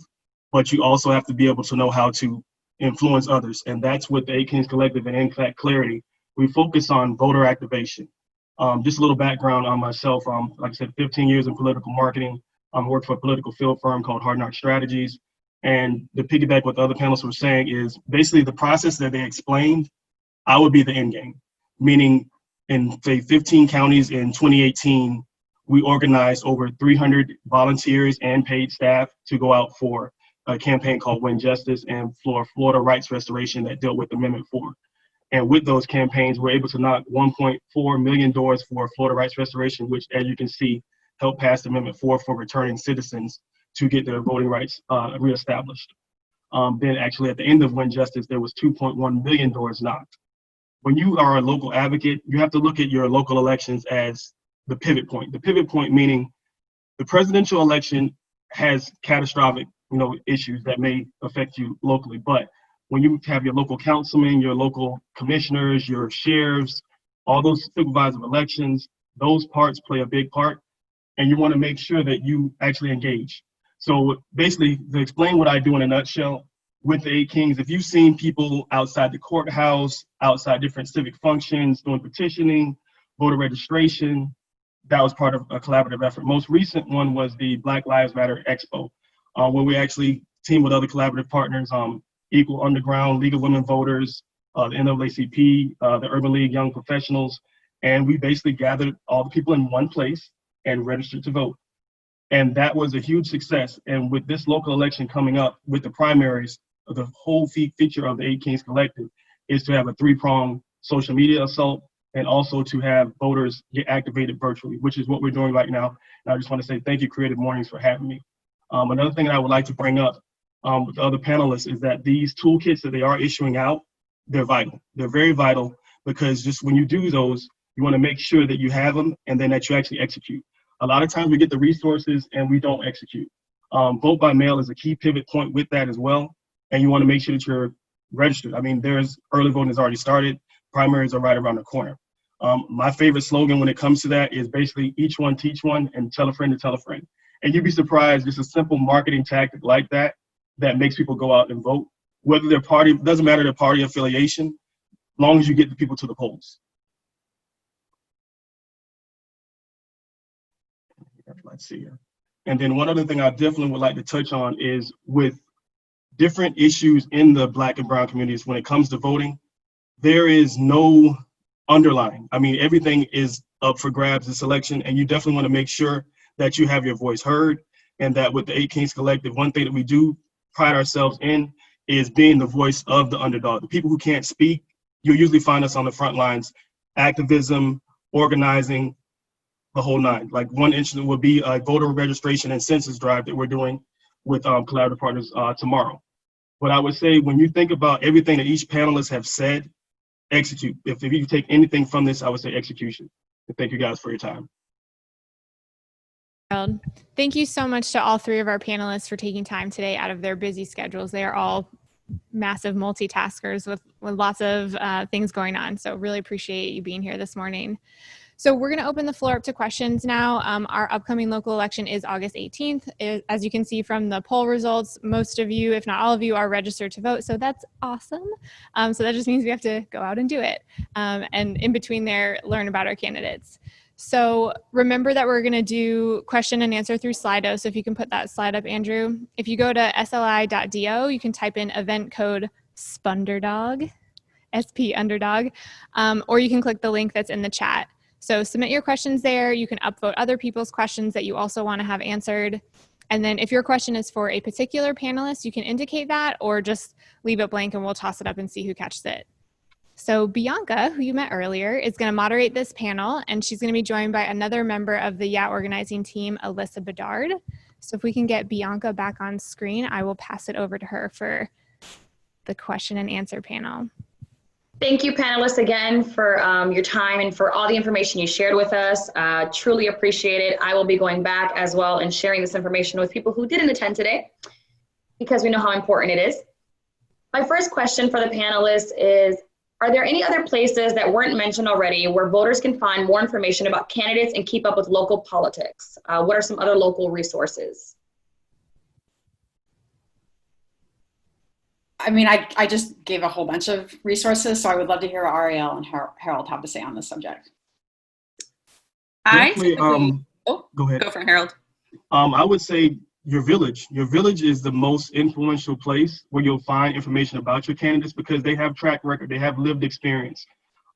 Speaker 5: but you also have to be able to know how to influence others. And that's what the 8 Kings Collective and In Fact Clarity, we focus on voter activation. Just a little background on myself. Like I said, 15 years in political marketing. I worked for a political field firm called Hard Knock Strategies. And to piggyback what the other panelists were saying is basically the process that they explained, I would be the end game. Meaning in, say, 15 counties in 2018, we organized over 300 volunteers and paid staff to go out for a campaign called Win Justice and Florida Rights Restoration that dealt with Amendment 4. And with those campaigns, we're able to knock 1.4 million doors for Florida Rights Restoration, which, as you can see, helped pass Amendment 4 for returning citizens to get their voting rights reestablished. Then actually at the end of Win Justice, there was 2.1 million doors knocked. When you are a local advocate, you have to look at your local elections as the pivot point. The pivot point meaning the presidential election has catastrophic, issues that may affect you locally. But when you have your local councilmen, your local commissioners, your sheriffs, all those supervisors of elections, those parts play a big part. And you want to make sure that you actually engage. So basically, to explain what I do in a nutshell, with the 8 Kings, if you've seen people outside the courthouse, outside different civic functions, doing petitioning, voter registration, that was part of a collaborative effort. Most recent one was the Black Lives Matter Expo, where we actually teamed with other collaborative partners, Equal Underground, League of Women Voters, the NAACP, the Urban League Young Professionals, and we basically gathered all the people in one place and registered to vote. And that was a huge success. And with this local election coming up with the primaries, the whole feature of the 8 Kings Collective is to have a 3-pronged social media assault and also to have voters get activated virtually, which is what we're doing right now. And I just want to say thank you, Creative Mornings, for having me. Another thing that I would like to bring up with the other panelists is that these toolkits that they are issuing out, they're vital. They're very vital because just when you do those, you want to make sure that you have them and then that you actually execute. A lot of times we get the resources and we don't execute. Vote by mail is a key pivot point with that as well. And you want to make sure that you're registered. I mean, early voting has already started. Primaries are right around the corner. My favorite slogan when it comes to that is basically each one teach one and tell a friend to tell a friend. And you'd be surprised, just a simple marketing tactic like that makes people go out and vote. Whether their party, doesn't matter their party affiliation, as long as you get the people to the polls. Let's see here. And then one other thing I definitely would like to touch on is with different issues in the Black and brown communities when it comes to voting, there is no underlying. I mean, everything is up for grabs this election, and you definitely want to make sure that you have your voice heard, and that with the 8 Kings Collective, one thing that we do pride ourselves in is being the voice of the underdog. The people who can't speak, you'll usually find us on the front lines, activism, organizing, the whole nine. Like one incident would be a voter registration and census drive that we're doing with collaborative partners tomorrow. But I would say when you think about everything that each panelist have said, execute. If you take anything from this, I would say execution. And thank you guys for your time.
Speaker 1: Thank you so much to all 3 of our panelists for taking time today out of their busy schedules. They are all massive multitaskers with lots of things going on. So really appreciate you being here this morning. So we're going to open the floor up to questions now. Our upcoming local election is August 18th. As you can see from the poll results, most of you, if not all of you, are registered to vote. So that's awesome. So that just means we have to go out and do it. And in between there, learn about our candidates. So remember that we're going to do question and answer through Slido. So if you can put that slide up, Andrew. If you go to sli.do, you can type in event code SPUNDERDOG, SP underdog, or you can click the link that's in the chat. So submit your questions there. You can upvote other people's questions that you also want to have answered. And then if your question is for a particular panelist, you can indicate that or just leave it blank and we'll toss it up and see who catches it. So Bianca, who you met earlier, is going to moderate this panel, and she's going to be joined by another member of the Yeah organizing team, Alyssa Bedard. So if we can get Bianca back on screen, I will pass it over to her for the question and answer panel.
Speaker 6: Thank you, panelists, again for your time and for all the information you shared with us. Truly appreciate it. I will be going back as well and sharing this information with people who didn't attend today because we know how important it is. My first question for the panelists is, are there any other places that weren't mentioned already where voters can find more information about candidates and keep up with local politics? What are some other local resources?
Speaker 3: I mean, I just gave a whole bunch of resources, so I would love to hear what Arielle and Harold have to say on this subject.
Speaker 4: I
Speaker 5: Go ahead.
Speaker 4: Go for it, Harold.
Speaker 5: I would say your village. Your village is the most influential place where you'll find information about your candidates because they have track record, they have lived experience.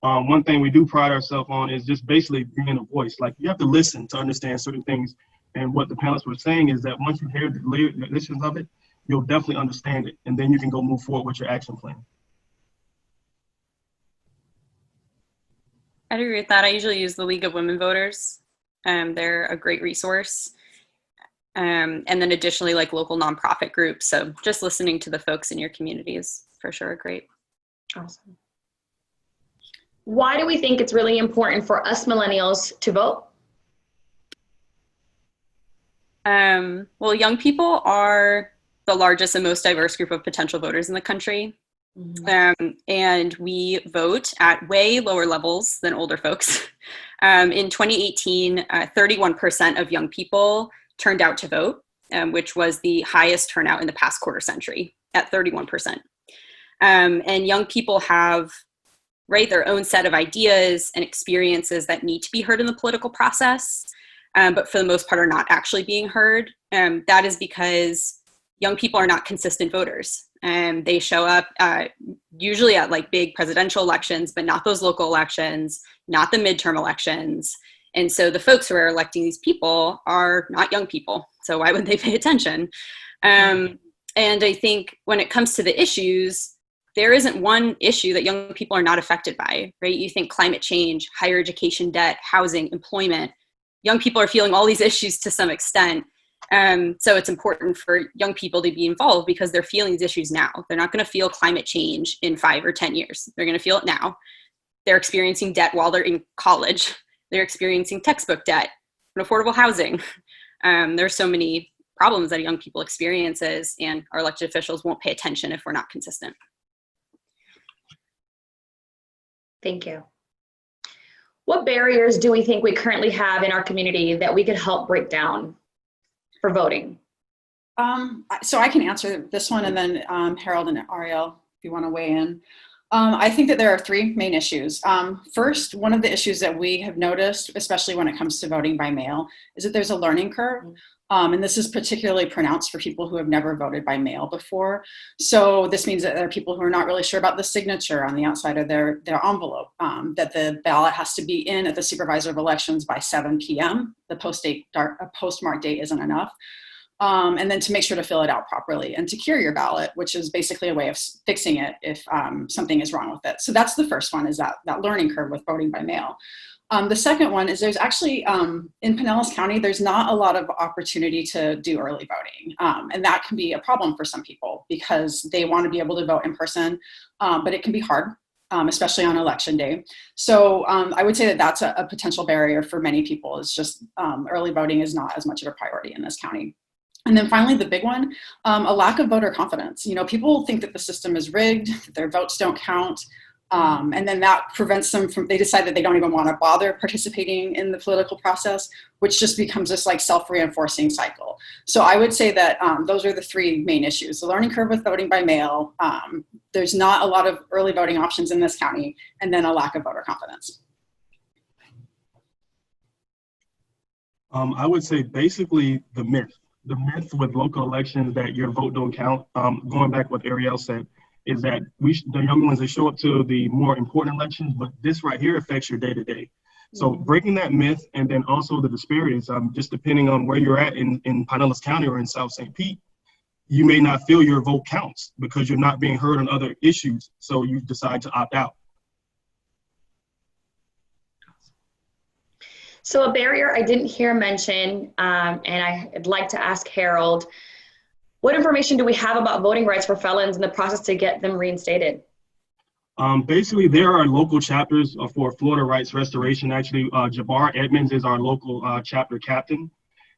Speaker 5: One thing we do pride ourselves on is just basically being a voice. Like, you have to listen to understand certain things. And what the panelists were saying is that once you hear the lessons of it, you'll definitely understand it. And then you can go move forward with your action plan.
Speaker 4: I agree with that. I usually use the League of Women Voters. They're a great resource. And then additionally, like local nonprofit groups. So just listening to the folks in your community is for sure great.
Speaker 6: Awesome. Why do we think it's really important for us millennials to vote?
Speaker 4: Well, young people are the largest and most diverse group of potential voters in the country. And we vote at way lower levels than older folks. In 2018, 31% of young people turned out to vote, which was the highest turnout in the past quarter century at 31%. And young people have, right, their own set of ideas and experiences that need to be heard in the political process, but for the most part are not actually being heard. That is because young people are not consistent voters. They show up usually at like big presidential elections, but not those local elections, not the midterm elections. And so the folks who are electing these people are not young people. So why would they pay attention? And I think when it comes to the issues, there isn't one issue that young people are not affected by, right? You think climate change, higher education debt, housing, employment. Young people are feeling all these issues to some extent. So it's important for young people to be involved because they're feeling these issues now. They're not going to feel climate change in 5 or 10 years. They're going to feel it now. They're experiencing debt while they're in college. They're experiencing textbook debt and affordable housing. There's so many problems that young people experiences, and our elected officials won't pay attention if we're not consistent.
Speaker 6: Thank you. What barriers do we think we currently have in our community that we could help break down for voting?
Speaker 3: So I can answer this one, and then Harold and Arielle, if you want to weigh in. I think that there are 3 main issues. First, one of the issues that we have noticed, especially when it comes to voting by mail, is that there's a learning curve. And this is particularly pronounced for people who have never voted by mail before. So this means that there are people who are not really sure about the signature on the outside of their envelope, that the ballot has to be in at the supervisor of elections by 7 p.m. The postmark date isn't enough. And then to make sure to fill it out properly and to cure your ballot, which is basically a way of fixing it if something is wrong with it. So that's the first one, is that learning curve with voting by mail. The second one is there's actually, in Pinellas County, there's not a lot of opportunity to do early voting. And that can be a problem for some people because they want to be able to vote in person, but it can be hard, especially on election day. So I would say that that's a potential barrier for many people. It's just early voting is not as much of a priority in this county. And then finally, the big one, a lack of voter confidence. You know, people think that the system is rigged, that their votes don't count. And then that prevents them from, they decide that they don't even want to bother participating in the political process, which just becomes this like self-reinforcing cycle. So I would say that those are the 3 main issues: the learning curve with voting by mail, there's not a lot of early voting options in this county, and then a lack of voter confidence.
Speaker 5: I would say basically the myth with local elections that your vote don't count, going back what Arielle said, is that the young ones, they show up to the more important elections, but this right here affects your day-to-day. So breaking that myth, and then also the disparities, just depending on where you're at in Pinellas County or in South St. Pete, you may not feel your vote counts because you're not being heard on other issues, so you decide to opt out.
Speaker 6: So a barrier I didn't hear mentioned, and I'd like to ask Harold, what information do we have about voting rights for felons in the process to get them reinstated?
Speaker 5: Basically, there are local chapters for Florida Rights Restoration. Actually, Jabbar Edmonds is our local chapter captain.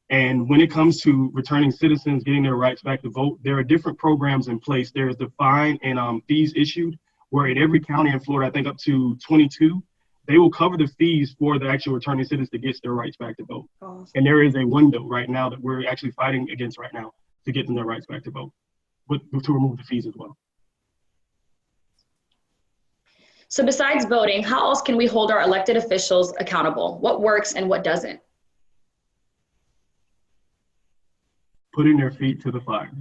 Speaker 5: And when it comes to returning citizens, getting their rights back to vote, there are different programs in place. There's the fine and fees issued, where in every county in Florida, I think up to 22, they will cover the fees for the actual returning citizens to get their rights back to vote. Awesome. And there is a window right now that we're actually fighting against right now to get them their rights back to vote, but to remove the fees as well.
Speaker 6: So besides voting, how else can we hold our elected officials accountable? What works and what doesn't?
Speaker 5: Putting their feet to the fire,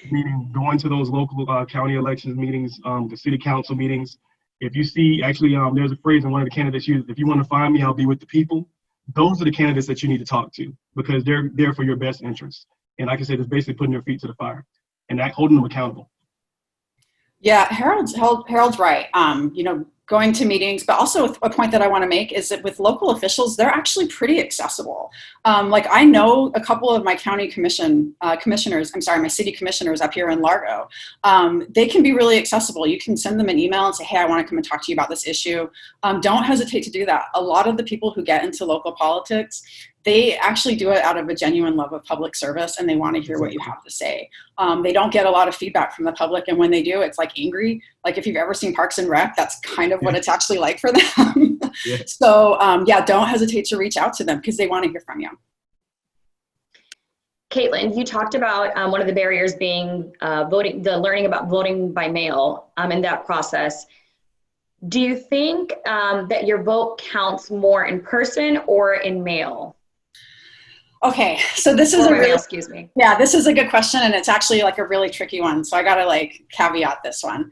Speaker 5: meaning going to those local county elections meetings, the city council meetings. If you see, actually, there's a phrase in one of the candidates used, if you want to find me, I'll be with the people. Those are the candidates that you need to talk to because they're there for your best interests. And like I said, it's basically putting their feet to the fire and that holding them accountable.
Speaker 3: Yeah, Harold's right. Going to meetings, but also a point that I want to make is that with local officials, they're actually pretty accessible. Like I know a couple of my county my city commissioners up here in Largo. They can be really accessible. You can send them an email and say, hey, I want to come and talk to you about this issue. Don't hesitate to do that. A lot of the people who get into local politics, they actually do it out of a genuine love of public service and they want to hear what you have to say. They don't get a lot of feedback from the public, and when they do, it's like angry. Like if you've ever seen Parks and Rec, that's kind of what it's actually like for them. Yeah. So don't hesitate to reach out to them because they want to hear from you.
Speaker 6: Caitlin, you talked about one of the barriers being learning about voting by mail in that process. Do you think that your vote counts more in person or in mail?
Speaker 3: Okay, so this is this is a good question, and it's actually like a really tricky one. So I gotta caveat this one.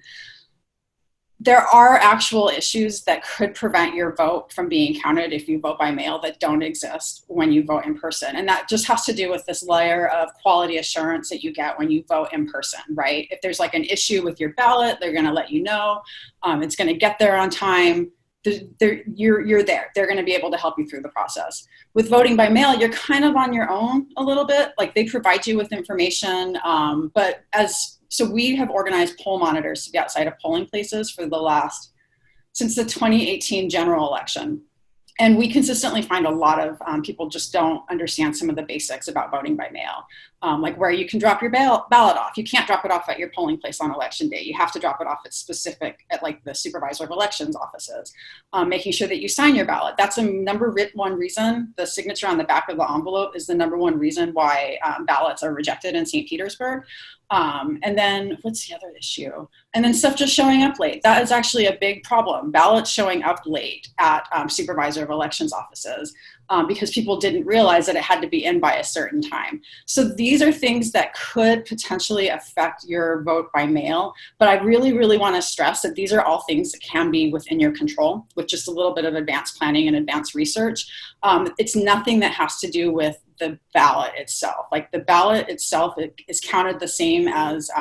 Speaker 3: There are actual issues that could prevent your vote from being counted if you vote by mail that don't exist when you vote in person. And that just has to do with this layer of quality assurance that you get when you vote in person, right? If there's like an issue with your ballot, they're gonna let you know. It's gonna get there on time. You're there. They're going to be able to help you through the process. With voting by mail, you're kind of on your own a little bit. Like they provide you with information, so we have organized poll monitors to be outside of polling places since the 2018 general election. And we consistently find a lot of people just don't understand some of the basics about voting by mail, like where you can drop your ballot off. You can't drop it off at your polling place on election day. You have to drop it off at like the supervisor of elections offices, making sure that you sign your ballot. That's a number one reason. The signature on the back of the envelope is the number one reason why ballots are rejected in St. Petersburg. And then what's the other issue? And then stuff just showing up late. That is actually a big problem. Ballots showing up late at supervisor of elections offices because people didn't realize that it had to be in by a certain time. So these are things that could potentially affect your vote by mail. But I really, really want to stress that these are all things that can be within your control with just a little bit of advanced planning and advanced research. It's nothing that has to do with the ballot itself. Like the ballot itself, it is counted the same as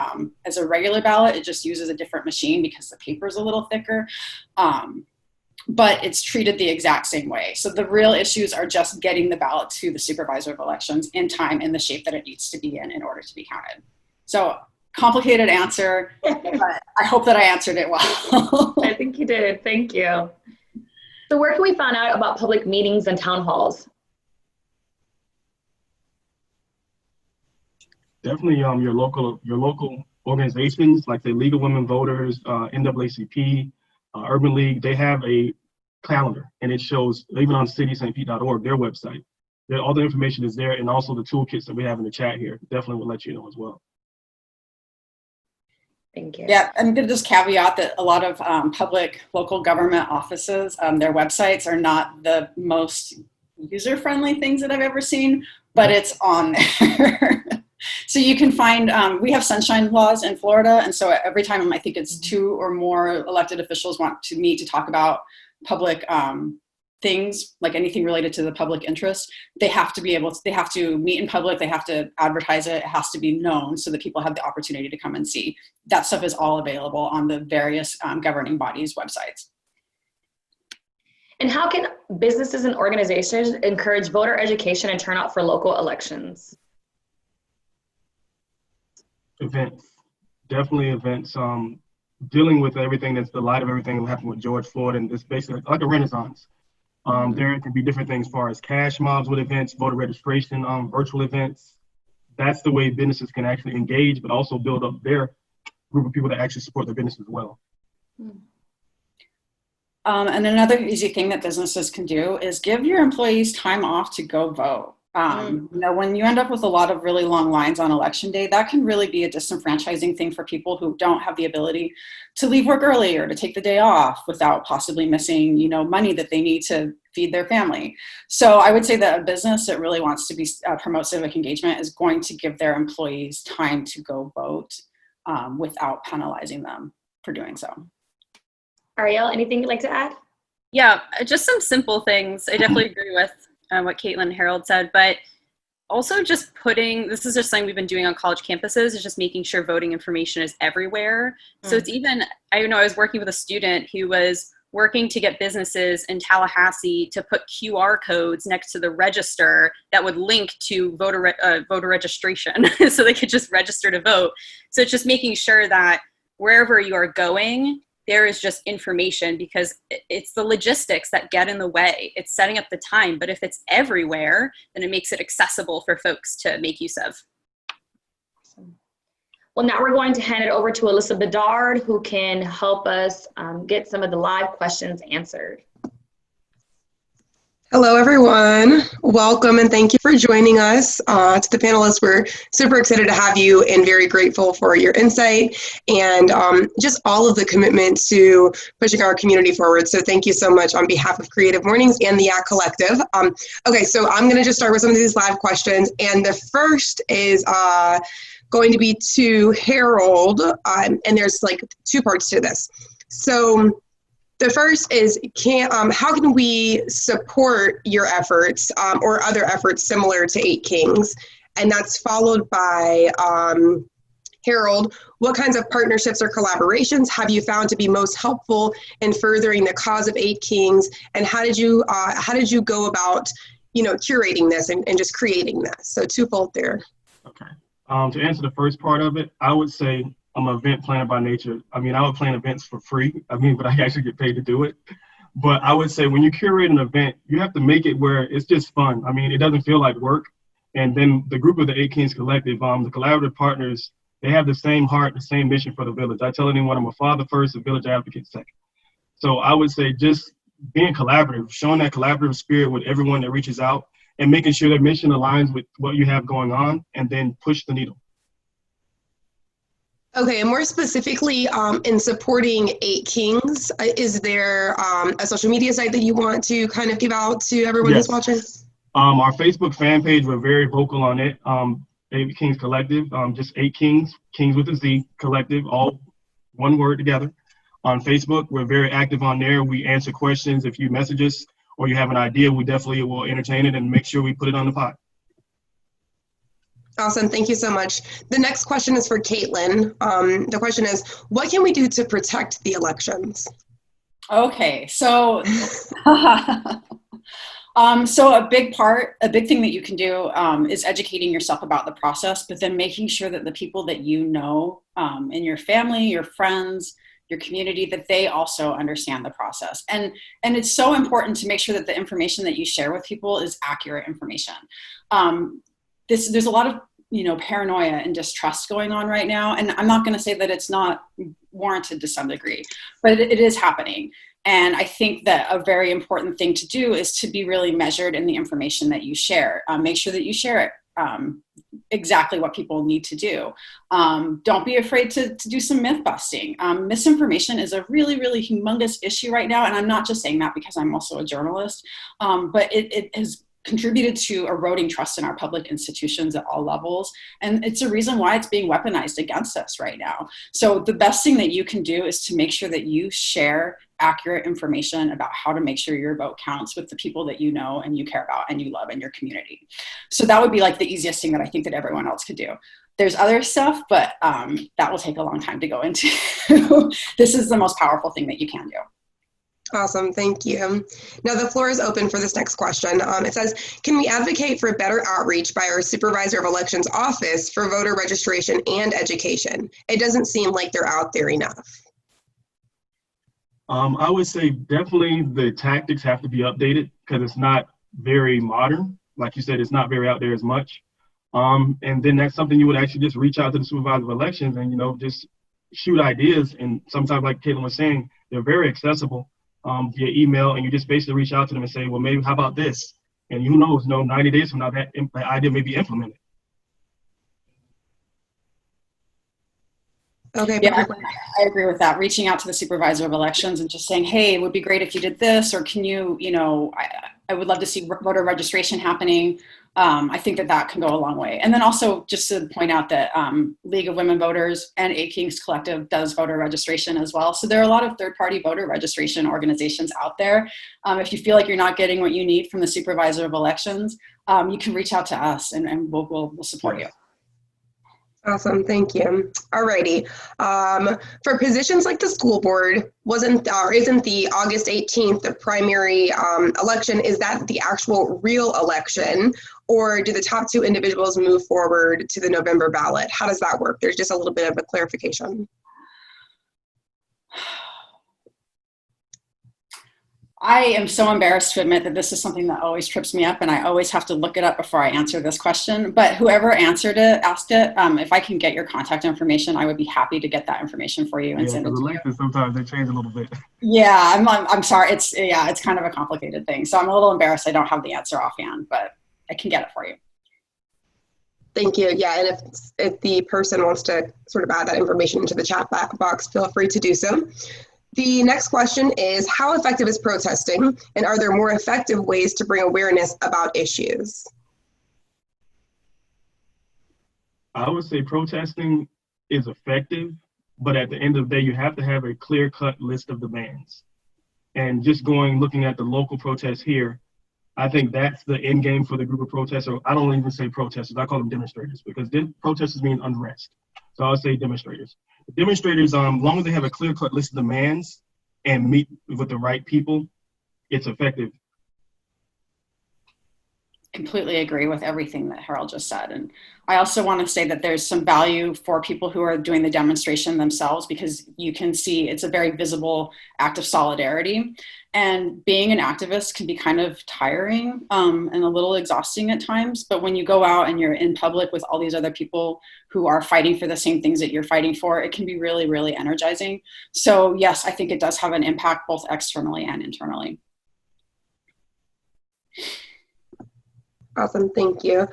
Speaker 3: a regular ballot. It just uses a different machine because the paper is a little thicker, but it's treated the exact same way. So the real issues are just getting the ballot to the supervisor of elections in time in the shape that it needs to be in order to be counted. So complicated answer, but I hope that I answered it well.
Speaker 6: I think you did. Thank you. So where can we find out about public meetings and town halls?
Speaker 5: Definitely your local organizations like the League of Women Voters, NAACP, Urban League. They have a calendar, and it shows even on citystpete.org, their website. All the information is there, and also the toolkits that we have in the chat here definitely will let you know as well.
Speaker 6: Thank you.
Speaker 3: Yeah, I'm going to just caveat that a lot of public local government offices, their websites are not the most user-friendly things that I've ever seen, but it's on there. So you can find, we have sunshine laws in Florida, and so every time I think it's 2 or more elected officials want to meet to talk about public things, like anything related to the public interest, they have to meet in public, they have to advertise it, it has to be known so that people have the opportunity to come and see. That stuff is all available on the various governing bodies' websites.
Speaker 6: And how can businesses and organizations encourage voter education and turnout for local elections?
Speaker 5: Events, definitely events. Dealing with everything that's the light of everything that happened with George Floyd, and it's basically like a renaissance. There can be different things as far as cash mobs with events, voter registration, virtual events. That's the way businesses can actually engage, but also build up their group of people that actually support their business as well.
Speaker 3: And another easy thing that businesses can do is give your employees time off to go vote. You know, when you end up with a lot of really long lines on election day, that can really be a disenfranchising thing for people who don't have the ability to leave work early or to take the day off without possibly missing, you know, money that they need to feed their family. So I would say that a business that really wants to be promote civic engagement is going to give their employees time to go vote without penalizing them for doing so.
Speaker 6: Arielle, anything you'd like to add?
Speaker 4: Yeah, just some simple things. I definitely agree with what Caitlin and Harold said, but also just this is just something we've been doing on college campuses, is just making sure voting information is everywhere. So it's even, I know I was working with a student who was working to get businesses in Tallahassee to put QR codes next to the register that would link to voter registration so they could just register to vote. So it's just making sure that wherever you are going, there is just information, because it's the logistics that get in the way. It's setting up the time, but if it's everywhere, then it makes it accessible for folks to make use of.
Speaker 6: Awesome. Well, now we're going to hand it over to Alyssa Bedard, who can help us get some of the live questions answered.
Speaker 7: Hello, everyone. Welcome, and thank you for joining us. To the panelists, we're super excited to have you and very grateful for your insight and just all of the commitment to pushing our community forward. So thank you so much on behalf of Creative Mornings and the ACT Collective. Okay, so I'm going to just start with some of these live questions. And the first is going to be to Harold, and there's like two parts to this. So the first is, how can we support your efforts or other efforts similar to 8 Kings? And that's followed by Harold, what kinds of partnerships or collaborations have you found to be most helpful in furthering the cause of 8 Kings? And how did you go about, you know, curating this and just creating this? So twofold there.
Speaker 5: Okay. To answer the first part of it, I would say I'm an event planner by nature. I mean, I would plan events for free. But I actually get paid to do it. But I would say when you curate an event, you have to make it where it's just fun. I mean, it doesn't feel like work. And then the group of the 8 Kings Collective, the collaborative partners, they have the same heart, the same mission for the village. I tell anyone I'm a father first, a village advocate second. So I would say just being collaborative, showing that collaborative spirit with everyone that reaches out and making sure their mission aligns with what you have going on, and then push the needle.
Speaker 7: Okay, and more specifically, in supporting 8 Kings, is there a social media site that you want to kind of give out to everyone who's watching?
Speaker 5: Our Facebook fan page, we're very vocal on it. 8 Kings Collective, just 8 Kings, Kings with a Z, Collective, all one word together. On Facebook, we're very active on there. We answer questions. If you message us or you have an idea, we definitely will entertain it and make sure we put it on the pod.
Speaker 7: Awesome, thank you so much. The next question is for Caitlin. The question is, what can we do to protect the elections?
Speaker 3: Okay, so so a big thing that you can do is educating yourself about the process, but then making sure that the people that you know in your family, your friends, your community, that they also understand the process. And it's so important to make sure that the information that you share with people is accurate information. There's a lot of, you know, paranoia and distrust going on right now. And I'm not going to say that it's not warranted to some degree, but it is happening. And I think that a very important thing to do is to be really measured in the information that you share. Make sure that you share it exactly what people need to do. Don't be afraid to do some myth busting. Misinformation is a really, really humongous issue right now. And I'm not just saying that because I'm also a journalist, but it has contributed to eroding trust in our public institutions at all levels. And it's a reason why it's being weaponized against us right now. So the best thing that you can do is to make sure that you share accurate information about how to make sure your vote counts with the people that you know and you care about and you love in your community. So that would be like the easiest thing that I think that everyone else could do. There's other stuff, but that will take a long time to go into. This is the most powerful thing that you can do.
Speaker 7: Awesome, thank you. Now the floor is open for this next question. It says, can we advocate for better outreach by our Supervisor of Elections office for voter registration and education? It doesn't seem like they're out there enough.
Speaker 5: I would say definitely the tactics have to be updated because it's not very modern. Like you said, it's not very out there as much. And then that's something you would actually just reach out to the Supervisor of Elections and, just shoot ideas. And sometimes, like Caitlin was saying, they're very accessible via email, and you just basically reach out to them and say, well, maybe how about this? And who knows, 90 days from now, that idea may be implemented.
Speaker 7: Okay.
Speaker 3: Yeah, I agree with that. Reaching out to the Supervisor of Elections and just saying, hey, it would be great if you did this, or can you, I would love to see voter registration happening. I think that can go a long way. And then also just to point out that League of Women Voters and Eight Kings Collective does voter registration as well. So there are a lot of third-party voter registration organizations out there. If you feel like you're not getting what you need from the Supervisor of Elections, you can reach out to us and we'll support you.
Speaker 7: Awesome, thank you. Alrighty. For positions like the school board, isn't the August 18th the primary election? Is that the actual real election, or do the top two individuals move forward to the November ballot? How does that work? There's just a little bit of a clarification.
Speaker 3: I am so embarrassed to admit that this is something that always trips me up, and I always have to look it up before I answer this question. But whoever asked it, if I can get your contact information, I would be happy to get that information for you and send it to you.
Speaker 5: Yeah, sometimes they change a little bit.
Speaker 3: Yeah, I'm sorry. It's kind of a complicated thing. So I'm a little embarrassed I don't have the answer offhand, but I can get it for you.
Speaker 7: Thank you. Yeah, and if the person wants to sort of add that information into the chat box, feel free to do so. The next question is, how effective is protesting, and are there more effective ways to bring awareness about issues?
Speaker 5: I would say protesting is effective, but at the end of the day, you have to have a clear-cut list of demands. And just looking at the local protests here, I think that's the end game for the group of protesters. I don't even say protesters, I call them demonstrators, because protesters mean unrest. So I would say demonstrators. Demonstrators, as long as they have a clear-cut list of demands and meet with the right people, it's effective.
Speaker 3: Completely agree with everything that Harold just said. And I also want to say that there's some value for people who are doing the demonstration themselves, because you can see it's a very visible act of solidarity. And being an activist can be kind of tiring and a little exhausting at times. But when you go out and you're in public with all these other people who are fighting for the same things that you're fighting for, it can be really, really energizing. So yes, I think it does have an impact both externally and internally.
Speaker 7: Awesome, thank you.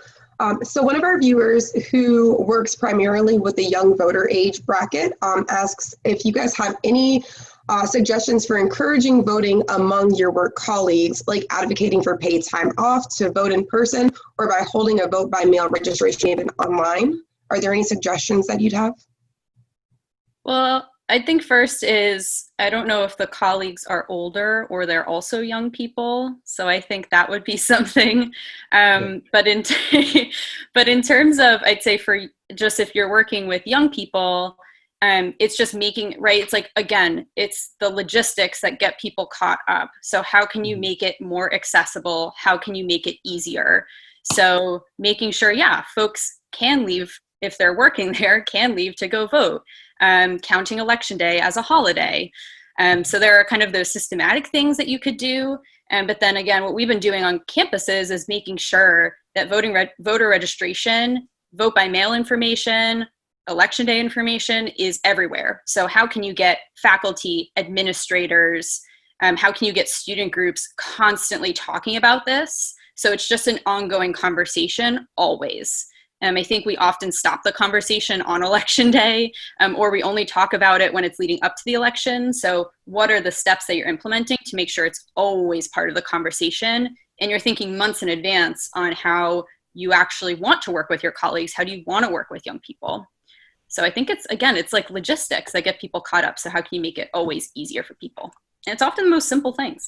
Speaker 7: So one of our viewers who works primarily with the young voter age bracket asks if you guys have any suggestions for encouraging voting among your work colleagues, like advocating for paid time off to vote in person or by holding a vote by mail registration even online. Are there any suggestions that you'd have?
Speaker 4: Well, I think first is, I don't know if the colleagues are older or they're also young people. So I think that would be something. But in terms of, I'd say for just if you're working with young people, it's just it's like, again, it's the logistics that get people caught up. So how can you make it more accessible? How can you make it easier? So making sure, folks can leave if they're working there, can leave to go vote. Counting election day as a holiday. So there are kind of those systematic things that you could do. But then again, what we've been doing on campuses is making sure that voter registration, vote by mail information, election day information is everywhere. So how can you get faculty, administrators, how can you get student groups constantly talking about this? So it's just an ongoing conversation always. I think we often stop the conversation on election day, or we only talk about it when it's leading up to the election. So what are the steps that you're implementing to make sure it's always part of the conversation? And you're thinking months in advance on how you actually want to work with your colleagues. How do you want to work with young people? So I think it's like logistics that get people caught up. So how can you make it always easier for people? And it's often the most simple things.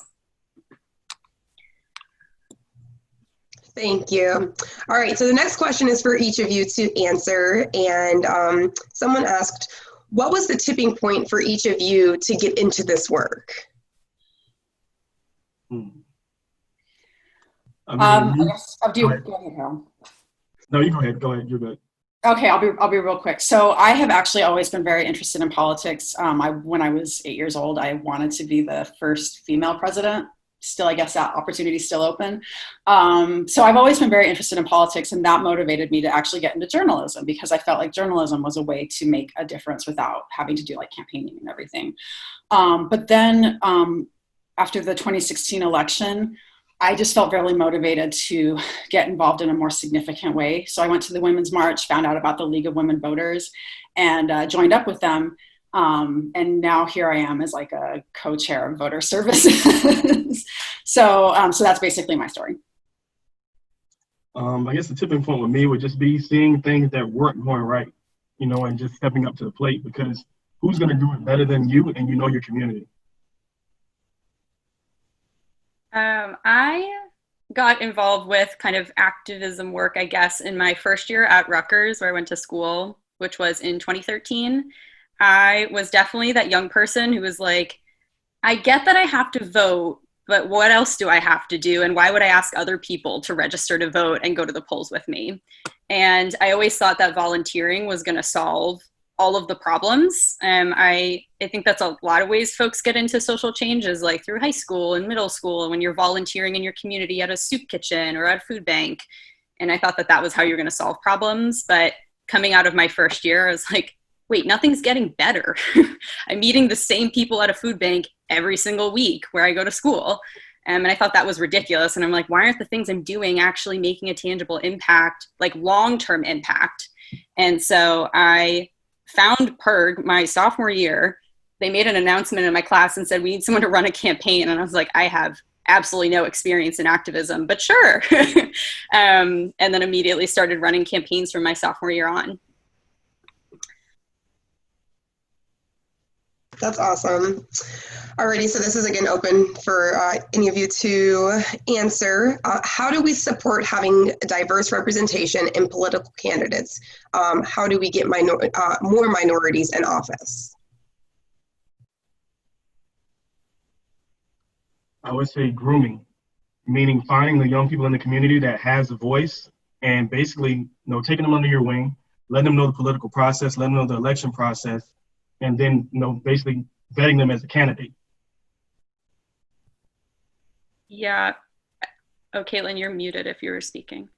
Speaker 7: Thank you. All right, so the next question is for each of you to answer. And someone asked, what was the tipping point for each of you to get into this work?
Speaker 5: Hmm. I mean,
Speaker 3: Go ahead, Harold.
Speaker 5: No, you go ahead. Go ahead. You're good.
Speaker 3: Okay, I'll be real quick. So I have actually always been very interested in politics. When I was 8 years old, I wanted to be the first female president. Still, I guess that opportunity is still open. So I've always been very interested in politics, and that motivated me to actually get into journalism because I felt like journalism was a way to make a difference without having to do like campaigning and everything. But then after the 2016 election, I just felt really motivated to get involved in a more significant way. So I went to the Women's March, found out about the League of Women Voters, and joined up with them. And now here I am as like a co-chair of voter services. So that's basically my story.
Speaker 5: I guess the tipping point with me would just be seeing things that weren't going right, you know, and just stepping up to the plate, because who's going to do it better than you, and you know your community.
Speaker 4: I got involved with kind of activism work, I guess, in my first year at Rutgers, where I went to school, which was in 2013. I was definitely that young person who was like, I get that I have to vote, but what else do I have to do? And why would I ask other people to register to vote and go to the polls with me? And I always thought that volunteering was going to solve all of the problems. I think that's a lot of ways folks get into social changes, like through high school and middle school, when you're volunteering in your community at a soup kitchen or at a food bank. And I thought that that was how you're going to solve problems. But coming out of my first year, I was like, wait, nothing's getting better. I'm meeting the same people at a food bank every single week where I go to school. And I thought that was ridiculous. And I'm like, why aren't the things I'm doing actually making a tangible impact, like long-term impact? And so I found PERG my sophomore year. They made an announcement in my class and said, we need someone to run a campaign. And I was like, I have absolutely no experience in activism, but sure. And then immediately started running campaigns from my sophomore year on.
Speaker 7: That's awesome. Alrighty, so this is again open for any of you to answer. How do we support having diverse representation in political candidates? How do we get more minorities in office?
Speaker 5: I would say grooming, meaning finding the young people in the community that has a voice, and basically, you know, taking them under your wing, letting them know the political process, letting them know the election process, and then, you know, basically vetting them as a candidate.
Speaker 4: Yeah. Oh, Caitlin, you're muted if you were speaking.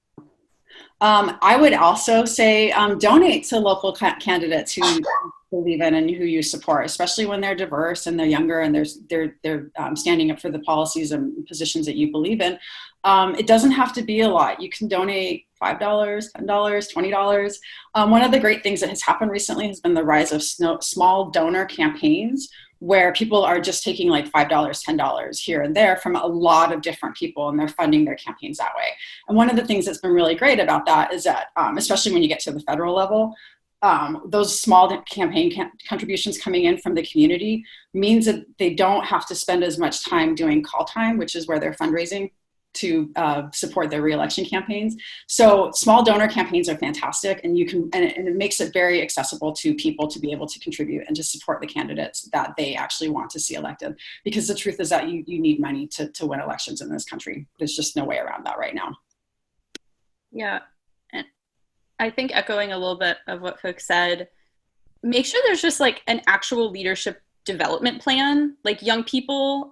Speaker 3: I would also say donate to local candidates who you believe in and who you support, especially when they're diverse and they're younger and they're standing up for the policies and positions that you believe in. It doesn't have to be a lot. You can donate $5, $10, $20. One of the great things that has happened recently has been the rise of small donor campaigns, where people are just taking like $5, $10 here and there from a lot of different people, and they're funding their campaigns that way. And one of the things that's been really great about that is that, especially when you get to the federal level, those small campaign contributions coming in from the community means that they don't have to spend as much time doing call time, which is where they're fundraising to support their reelection campaigns. So small donor campaigns are fantastic, and it makes it very accessible to people to be able to contribute and to support the candidates that they actually want to see elected. Because the truth is that you need money to win elections in this country. There's just no way around that right now.
Speaker 4: Yeah, and I think echoing a little bit of what folks said, make sure there's just like an actual leadership development plan. Like the young people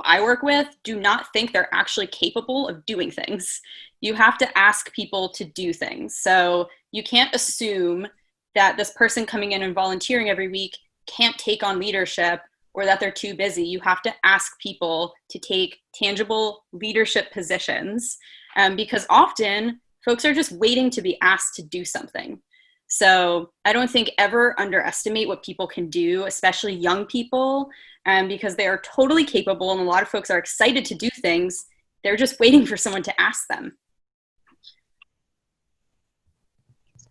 Speaker 4: I work with do not think they're actually capable of doing things. You have to ask people to do things. So you can't assume that this person coming in and volunteering every week can't take on leadership, or that they're too busy. You have to ask people to take tangible leadership positions, because often folks are just waiting to be asked to do something. So I don't think ever underestimate what people can do, especially young people, because they are totally capable, and a lot of folks are excited to do things. They're just waiting for someone to ask them.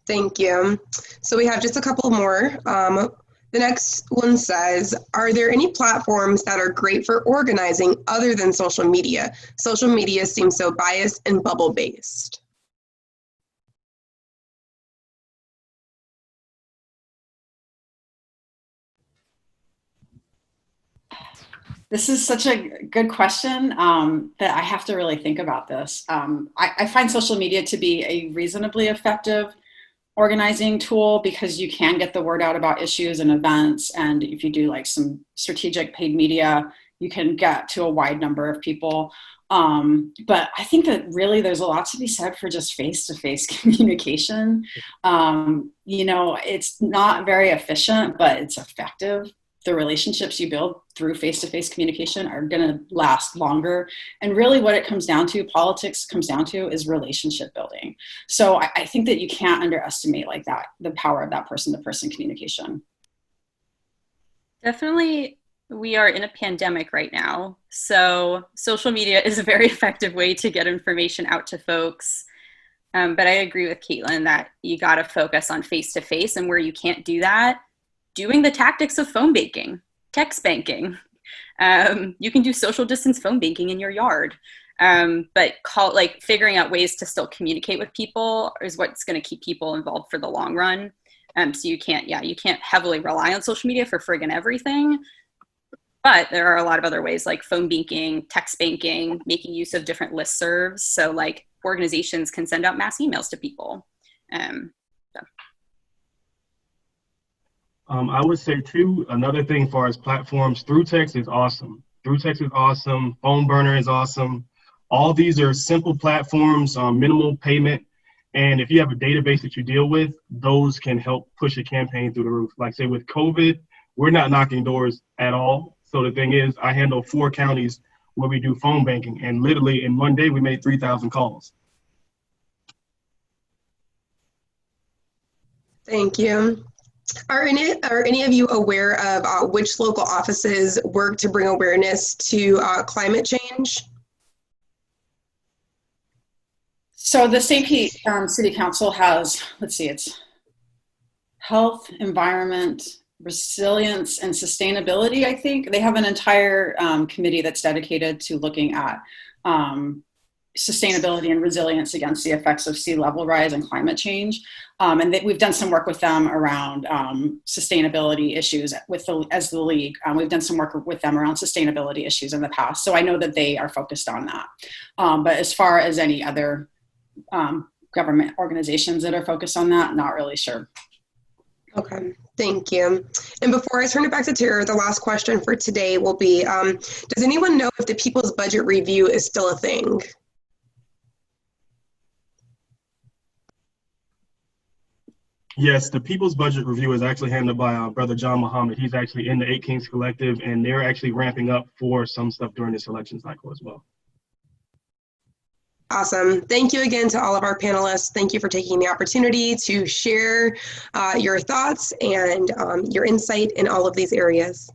Speaker 7: Thank you. So we have just a couple more. The next one says, are there any platforms that are great for organizing other than social media? Social media seems so biased and bubble-based.
Speaker 3: This is such a good question that I have to really think about this. I find social media to be a reasonably effective organizing tool because you can get the word out about issues and events. And if you do like some strategic paid media, you can get to a wide number of people. But I think that really there's a lot to be said for just face-to-face communication. It's not very efficient, but it's effective. The relationships you build through face-to-face communication are going to last longer. And really what it comes down to, politics comes down to, is relationship building. So I think that you can't underestimate like that, the power of that person-to-person communication.
Speaker 4: Definitely, we are in a pandemic right now. So social media is a very effective way to get information out to folks. But I agree with Caitlin that you got to focus on face-to-face, and where you can't do that, doing the tactics of phone banking, text banking. You can do social distance phone banking in your yard. But figuring out ways to still communicate with people is what's going to keep people involved for the long run. So you can't heavily rely on social media for friggin' everything. But there are a lot of other ways like phone banking, text banking, making use of different listservs. So like organizations can send out mass emails to people.
Speaker 5: I would say too, another thing as far as platforms, ThroughText is awesome. ThroughText is awesome. Phone Burner is awesome. All these are simple platforms, minimal payment. And if you have a database that you deal with, those can help push a campaign through the roof. Like say with COVID, we're not knocking doors at all. So the thing is, I handle 4 counties where we do phone banking. And literally in one day, we made 3,000 calls.
Speaker 7: Thank you. Are any of you aware of which local offices work to bring awareness to climate change?
Speaker 3: So the St. Pete City Council has, it's health, environment, resilience, and sustainability, I think. They have an entire committee that's dedicated to looking at sustainability and resilience against the effects of sea level rise and climate change. We've done some work with them around sustainability issues as the league. We've done some work with them around sustainability issues in the past. So I know that they are focused on that. But as far as any other government organizations that are focused on that, not really sure.
Speaker 7: Okay, thank you. And before I turn it back to Tara, the last question for today will be, does anyone know if the People's Budget Review is still a thing?
Speaker 5: Yes, the People's Budget Review is actually handled by our brother John Muhammad. He's actually in the 8 Kings Collective, and they're actually ramping up for some stuff during this election cycle as well.
Speaker 7: Awesome. Thank you again to all of our panelists. Thank you for taking the opportunity to share your thoughts and your insight in all of these areas.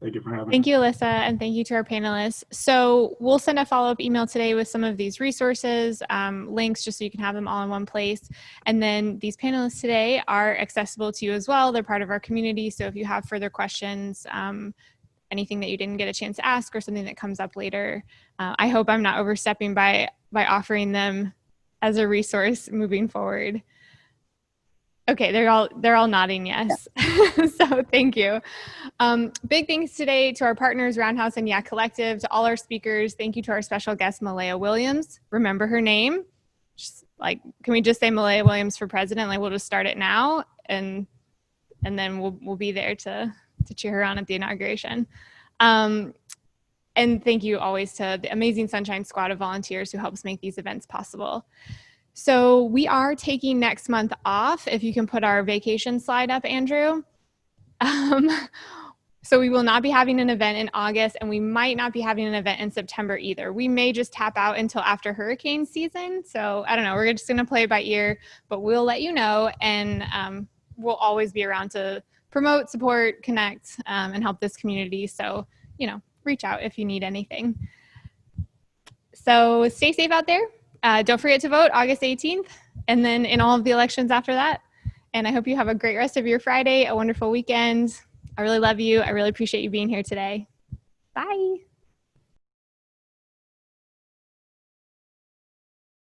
Speaker 5: Thank you for having me.
Speaker 1: Thank you, Alyssa, and thank you to our panelists. So we'll send a follow-up email today with some of these resources, links, just so you can have them all in one place. And then these panelists today are accessible to you as well. They're part of our community. So if you have further questions, anything that you didn't get a chance to ask or something that comes up later, I hope I'm not overstepping by offering them as a resource moving forward. Okay, they're all nodding yes. So thank you. Big thanks today to our partners, Roundhouse and Yeah Collective, to all our speakers. Thank you to our special guest, Malaya Williams. Remember her name? Can we just say Malaya Williams for president? We'll just start it now, and then we'll be there to cheer her on at the inauguration. And thank you always to the amazing Sunshine Squad of volunteers who helps make these events possible. So we are taking next month off. If you can put our vacation slide up, Andrew. So we will not be having an event in August, and we might not be having an event in September either. We may just tap out until after hurricane season. So I don't know, we're just gonna play it by ear, but we'll let you know, and we'll always be around to promote, support, connect, and help this community. So, reach out if you need anything. So stay safe out there. Don't forget to vote August 18th, and then in all of the elections after that. And I hope you have a great rest of your Friday, a wonderful weekend. I really love you. I really appreciate you being here today. Bye.